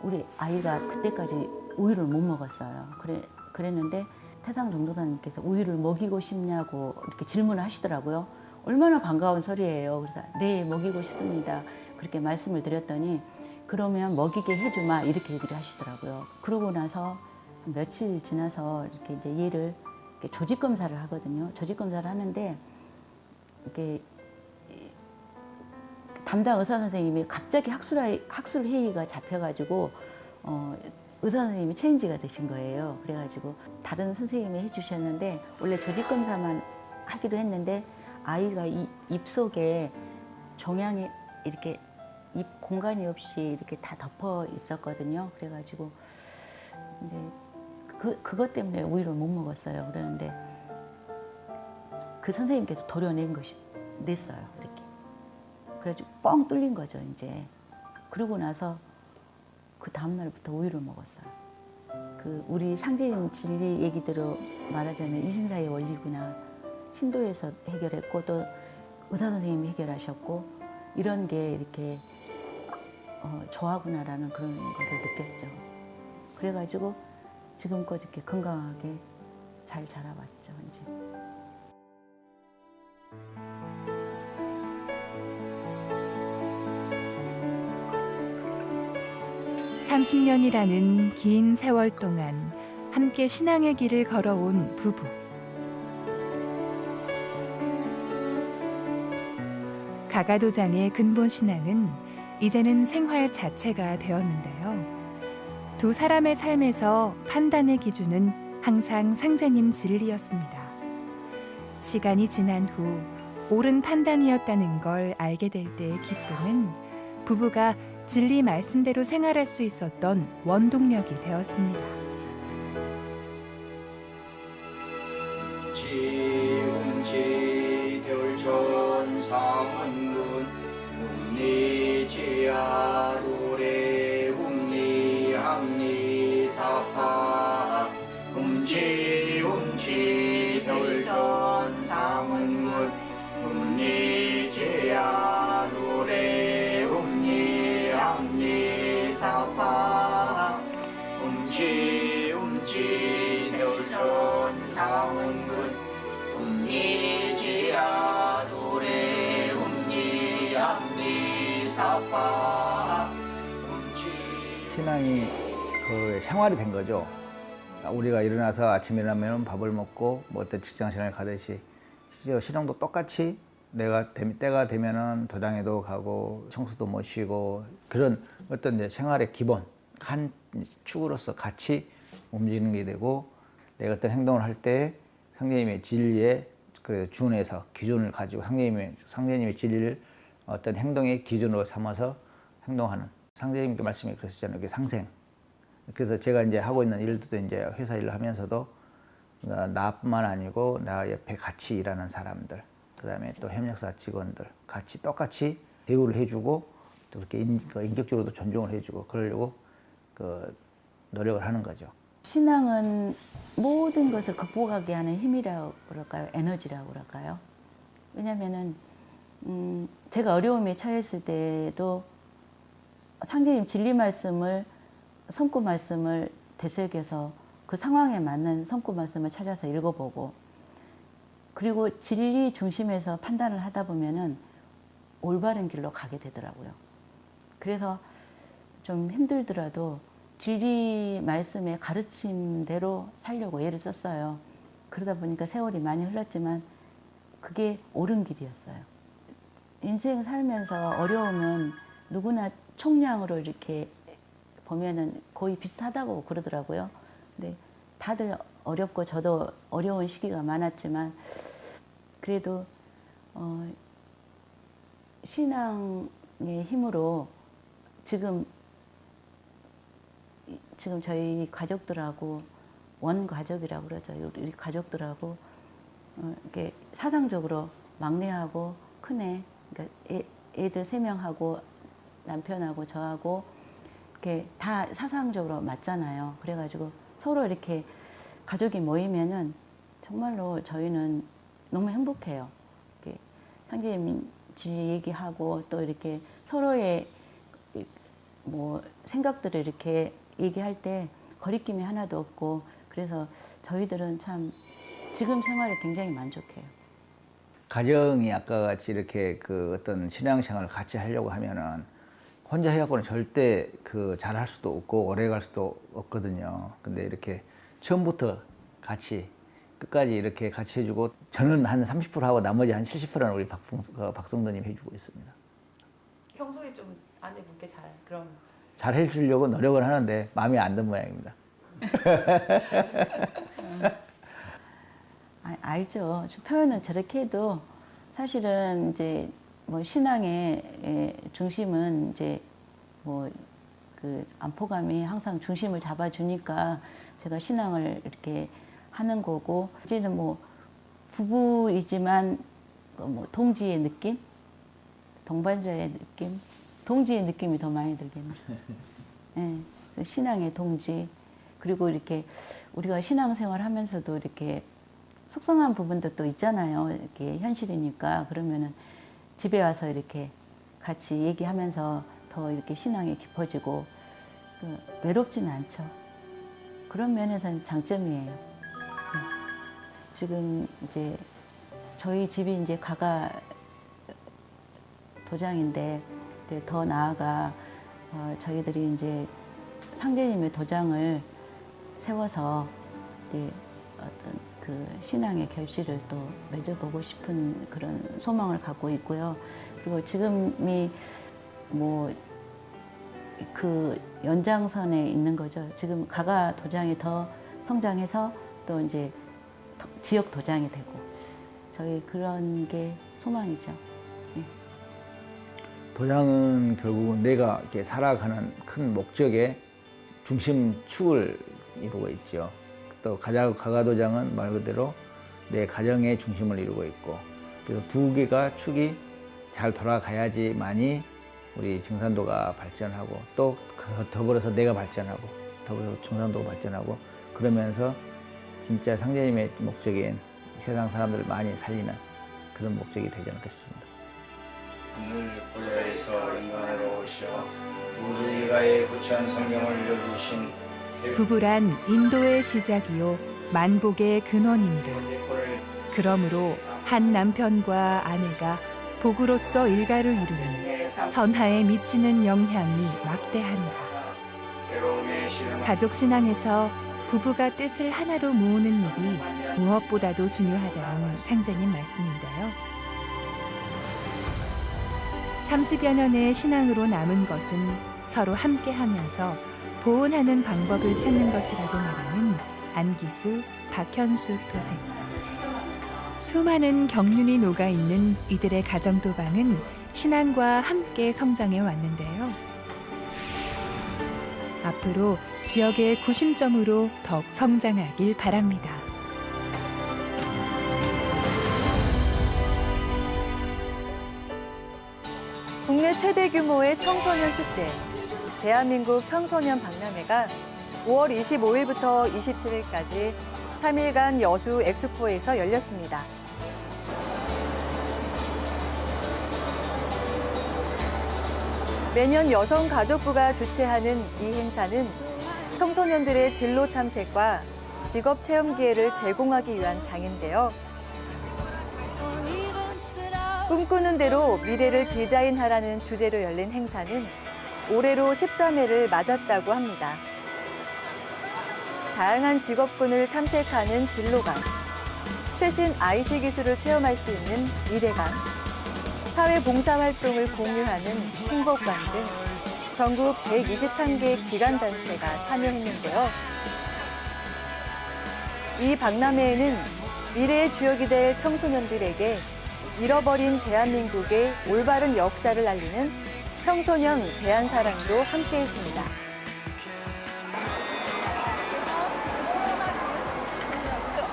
우리 아이가 그때까지 우유를 못 먹었어요. 그랬는데 태상 종도사님께서 우유를 먹이고 싶냐고 이렇게 질문을 하시더라고요. 얼마나 반가운 소리예요. 그래서 네, 먹이고 싶습니다. 그렇게 말씀을 드렸더니 그러면 먹이게 해주마 이렇게 얘기를 하시더라고요. 그러고 나서 며칠 지나서 이렇게 이제 얘를 이렇게 조직 검사를 하거든요. 조직 검사를 하는데 이렇게 담당 의사 선생님이 갑자기 학술 회의가 잡혀가지고 의사 선생님이 체인지가 되신 거예요. 그래가지고 다른 선생님이 해주셨는데 원래 조직 검사만 하기로 했는데 아이가 입 속에 종양이 이렇게 입 공간이 없이 이렇게 다 덮어 있었거든요. 그래가지고 이제 그것 때문에 우유를 못 먹었어요. 그러는데 그 선생님께서 냈어요. 이렇게. 그래가지고 뻥 뚫린 거죠, 이제. 그러고 나서 그 다음날부터 우유를 먹었어요. 우리 상제님 진리 얘기대로 말하자면 이신사의 원리구나. 신도에서 해결했고 또 의사 선생님이 해결하셨고 이런 게 이렇게 좋아하구나라는 그런 거를 느꼈죠. 그래가지고 지금껏 이렇게 건강하게 잘 자라왔죠, 이제. 30년이라는 긴 세월 동안 함께 신앙의 길을 걸어온 부부. 가가도장의 근본 신앙은 이제는 생활 자체가 되었는데요. 두 사람의 삶에서 판단의 기준은 항상 상제님 진리였습니다. 시간이 지난 후 옳은 판단이었다는 걸 알게 될 때의 기쁨은 부부가 진리 말씀대로 생활할 수 있었던 원동력이 되었습니다. 지웅지 별천 사문군 웅리지야 로레 웅리함리 사파 웅지 별천 사문군 웅리지야 로레 웅리함리 사파 웅지 별천 사문군 웅리지야 노래 웅리함리 사파 신앙이 그 생활이 된 거죠. 우리가 일어나서 아침에 일어나면 밥을 먹고 뭐 어떤 직장 생활을 가듯이 신앙도 똑같이 때가 되면은 도당에도 가고 청소도 모시고 그런 어떤 이제 생활의 기본 한 축으로서 같이 움직이는 게 되고 내가 어떤 행동을 할 때 상제님의 진리에 준해서 기준을 가지고 상제님의 진리를 어떤 행동의 기준으로 삼아서 행동하는 상제님께 말씀이 그러셨잖아요. 이게 상생. 그래서 제가 이제 하고 있는 일도 이제 회사 일을 하면서도 나뿐만 아니고 나 옆에 같이 일하는 사람들, 그다음에 또 협력사 직원들 같이 똑같이 대우를 해주고 또 그렇게 인격적으로도 존중을 해주고 그러려고 노력을 하는 거죠. 신앙은 모든 것을 극복하게 하는 힘이라고 그럴까요? 에너지라고 그럴까요? 왜냐면은 제가 어려움에 처했을 때도 상제님 진리 말씀을 성구 말씀을 되새겨서 그 상황에 맞는 성구 말씀을 찾아서 읽어보고 그리고 진리 중심에서 판단을 하다 보면은 올바른 길로 가게 되더라고요. 그래서 좀 힘들더라도 진리 말씀의 가르침대로 살려고 애를 썼어요. 그러다 보니까 세월이 많이 흘렀지만 그게 옳은 길이었어요. 인생 살면서 어려움은 누구나 총량으로 이렇게 보면은 거의 비슷하다고 그러더라고요. 근데 다들 어렵고 저도 어려운 시기가 많았지만 그래도 신앙의 힘으로 지금 저희 가족들하고 원가족이라고 그러죠. 우리 가족들하고 이렇게 사상적으로 막내하고 큰애, 그러니까 애들 3명하고 남편하고 저하고 이렇게 다 사상적으로 맞잖아요. 그래가지고 서로 이렇게 가족이 모이면은 정말로 저희는 너무 행복해요. 이렇게 상제님 진리 얘기하고 또 이렇게 서로의 뭐 생각들을 이렇게 얘기할 때 거리낌이 하나도 없고 그래서 저희들은 참 지금 생활에 굉장히 만족해요. 가정이 아까 같이 이렇게 그 어떤 신앙생활을 같이 하려고 하면은 혼자 해갖고는 절대 그 잘할 수도 없고 오래 갈 수도 없거든요. 근데 이렇게 처음부터 같이 끝까지 이렇게 같이 해주고 저는 한 30% 하고 나머지 한 70%는 우리 박성도님 해주고 있습니다. 평소에 좀 아내분께 그런 잘 해주려고 노력을 하는데 마음에 안 든 모양입니다. 알죠. 표현은 저렇게 해도 사실은 이제 뭐 신앙의 중심은 이제 뭐 그 안포감이 항상 중심을 잡아주니까 제가 신앙을 이렇게 하는 거고 이제는 뭐 부부이지만 뭐 동지의 느낌, 동반자의 느낌, 동지의 느낌이 더 많이 들겠네. 네, 신앙의 동지. 그리고 이렇게 우리가 신앙생활 하면서도 이렇게 속상한 부분도 또 있잖아요. 이렇게 현실이니까. 그러면은 집에 와서 이렇게 같이 얘기하면서 더 이렇게 신앙이 깊어지고 외롭지는 않죠. 그런 면에서는 장점이에요. 지금 이제 저희 집이 이제 가가 도장인데 더 나아가 저희들이 이제 상제님의 도장을 세워서 이제 어떤 그 신앙의 결실을 또 맺어보고 싶은 그런 소망을 갖고 있고요. 그리고 지금이 뭐 그 연장선에 있는 거죠. 지금 가가 도장이 더 성장해서 또 이제 지역 도장이 되고 저희 그런 게 소망이죠. 네. 도장은 결국은 내가 이렇게 살아가는 큰 목적의 중심축을 이루고 있죠. 또 가가도장은 말 그대로 내 가정의 중심을 이루고 있고, 그래서 두 개가 축이 잘 돌아가야지만이 우리 증산도가 발전하고 또 더불어서 내가 발전하고 더불어서 증산도가 발전하고 그러면서 진짜 상제님의 목적인 세상 사람들을 많이 살리는 그런 목적이 되지 않겠습니다. 오늘 고려에서 인간으로 오셔 우리 일가의 부처한 성경을 읽어주신 부부란 인도의 시작이요 만복의 근원이니라. 그러므로 한 남편과 아내가 복으로서 일가를 이루니 전하에 미치는 영향이 막대하니라. 가족 신앙에서 부부가 뜻을 하나로 모으는 일이 무엇보다도 중요하다는 상제님 말씀인데요. 30여 년의 신앙으로 남은 것은 서로 함께하면서 보온하는 방법을 찾는 것이라고 말하는 안기수, 박현숙 도생. 수많은 경륜이 녹아있는 이들의 가정도방은 신앙과 함께 성장해 왔는데요. 앞으로 지역의 구심점으로 더욱 성장하길 바랍니다. 국내 최대 규모의 청소년 축제, 대한민국 청소년 박람회가 5월 25일부터 27일까지 3일간 여수 엑스포에서 열렸습니다. 매년 여성가족부가 주최하는 이 행사는 청소년들의 진로 탐색과 직업 체험 기회를 제공하기 위한 장인데요. 꿈꾸는 대로 미래를 디자인하라는 주제로 열린 행사는 올해로 13회를 맞았다고 합니다. 다양한 직업군을 탐색하는 진로관, 최신 IT 기술을 체험할 수 있는 미래관, 사회 봉사활동을 공유하는 행복관 등 전국 123개 기관단체가 참여했는데요. 이 박람회에는 미래의 주역이 될 청소년들에게 잃어버린 대한민국의 올바른 역사를 알리는 청소년 대한사랑도 함께했습니다.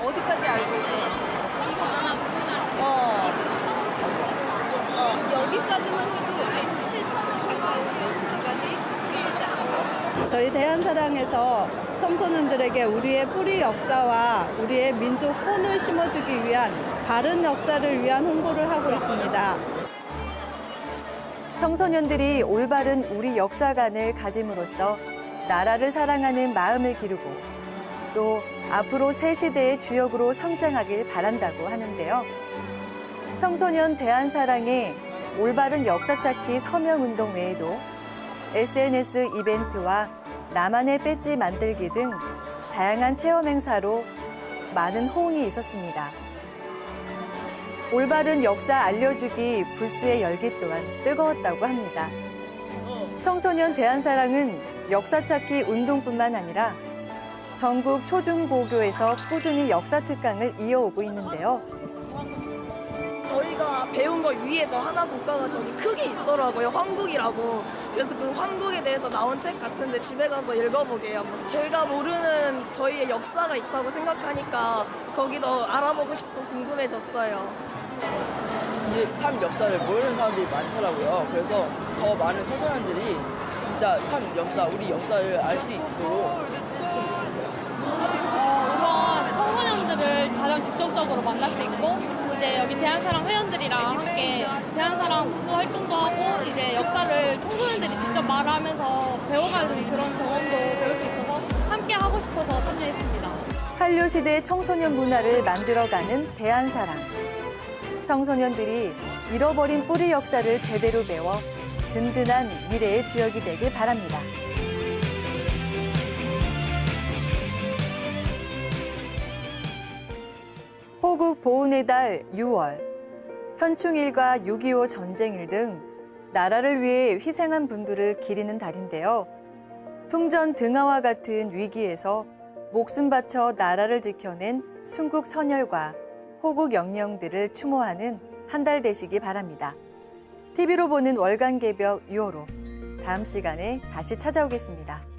어디까지 알고 있어요? 이거 아마 여기까지만 해도 7,000원 가까이 지금까지 저희 대한사랑에서 청소년들에게 우리의 뿌리 역사와 우리의 민족 혼을 심어주기 위한 바른 역사를 위한 홍보를 하고 있습니다. 청소년들이 올바른 우리 역사관을 가짐으로써 나라를 사랑하는 마음을 기르고 또 앞으로 새 시대의 주역으로 성장하길 바란다고 하는데요. 청소년 대한사랑의 올바른 역사 찾기 서명 운동 외에도 SNS 이벤트와 나만의 배지 만들기 등 다양한 체험 행사로 많은 호응이 있었습니다. 올바른 역사 알려주기 부스의 열기 또한 뜨거웠다고 합니다. 청소년 대한사랑은 역사 찾기 운동뿐만 아니라 전국 초중고교에서 꾸준히 역사 특강을 이어오고 있는데요. 저희가 배운 거 위에도 하나 국가가 저기 크게 있더라고요. 황국이라고. 그래서 그 황국에 대해서 나온 책 같은데 집에 가서 읽어보게요. 제가 모르는 저희의 역사가 있다고 생각하니까 거기도 알아보고 싶고 궁금해졌어요. 이게 참 역사를 모르는 사람들이 많더라고요. 그래서 더 많은 청소년들이 진짜 참 역사, 우리 역사를 알 수 있도록 했으면 좋겠어요. 우선 청소년들을 가장 직접적으로 만날 수 있고 이제 여기 대한사랑 회원들이랑 함께 대한사랑 부스 활동도 하고 이제 역사를 청소년들이 직접 말하면서 배워가는 그런 경험도 배울 수 있어서 함께 하고 싶어서 참여했습니다. 한류시대 청소년 문화를 만들어가는 대한사랑. 청소년들이 잃어버린 뿌리 역사를 제대로 배워 든든한 미래의 주역이 되길 바랍니다. 호국 보훈의 달 6월, 현충일과 6.25 전쟁일 등 나라를 위해 희생한 분들을 기리는 달인데요. 풍전 등하와 같은 위기에서 목숨 바쳐 나라를 지켜낸 순국 선열과 호국 영령들을 추모하는 한 달 되시기 바랍니다. TV로 보는 월간 개벽 6호로 다음 시간에 다시 찾아오겠습니다.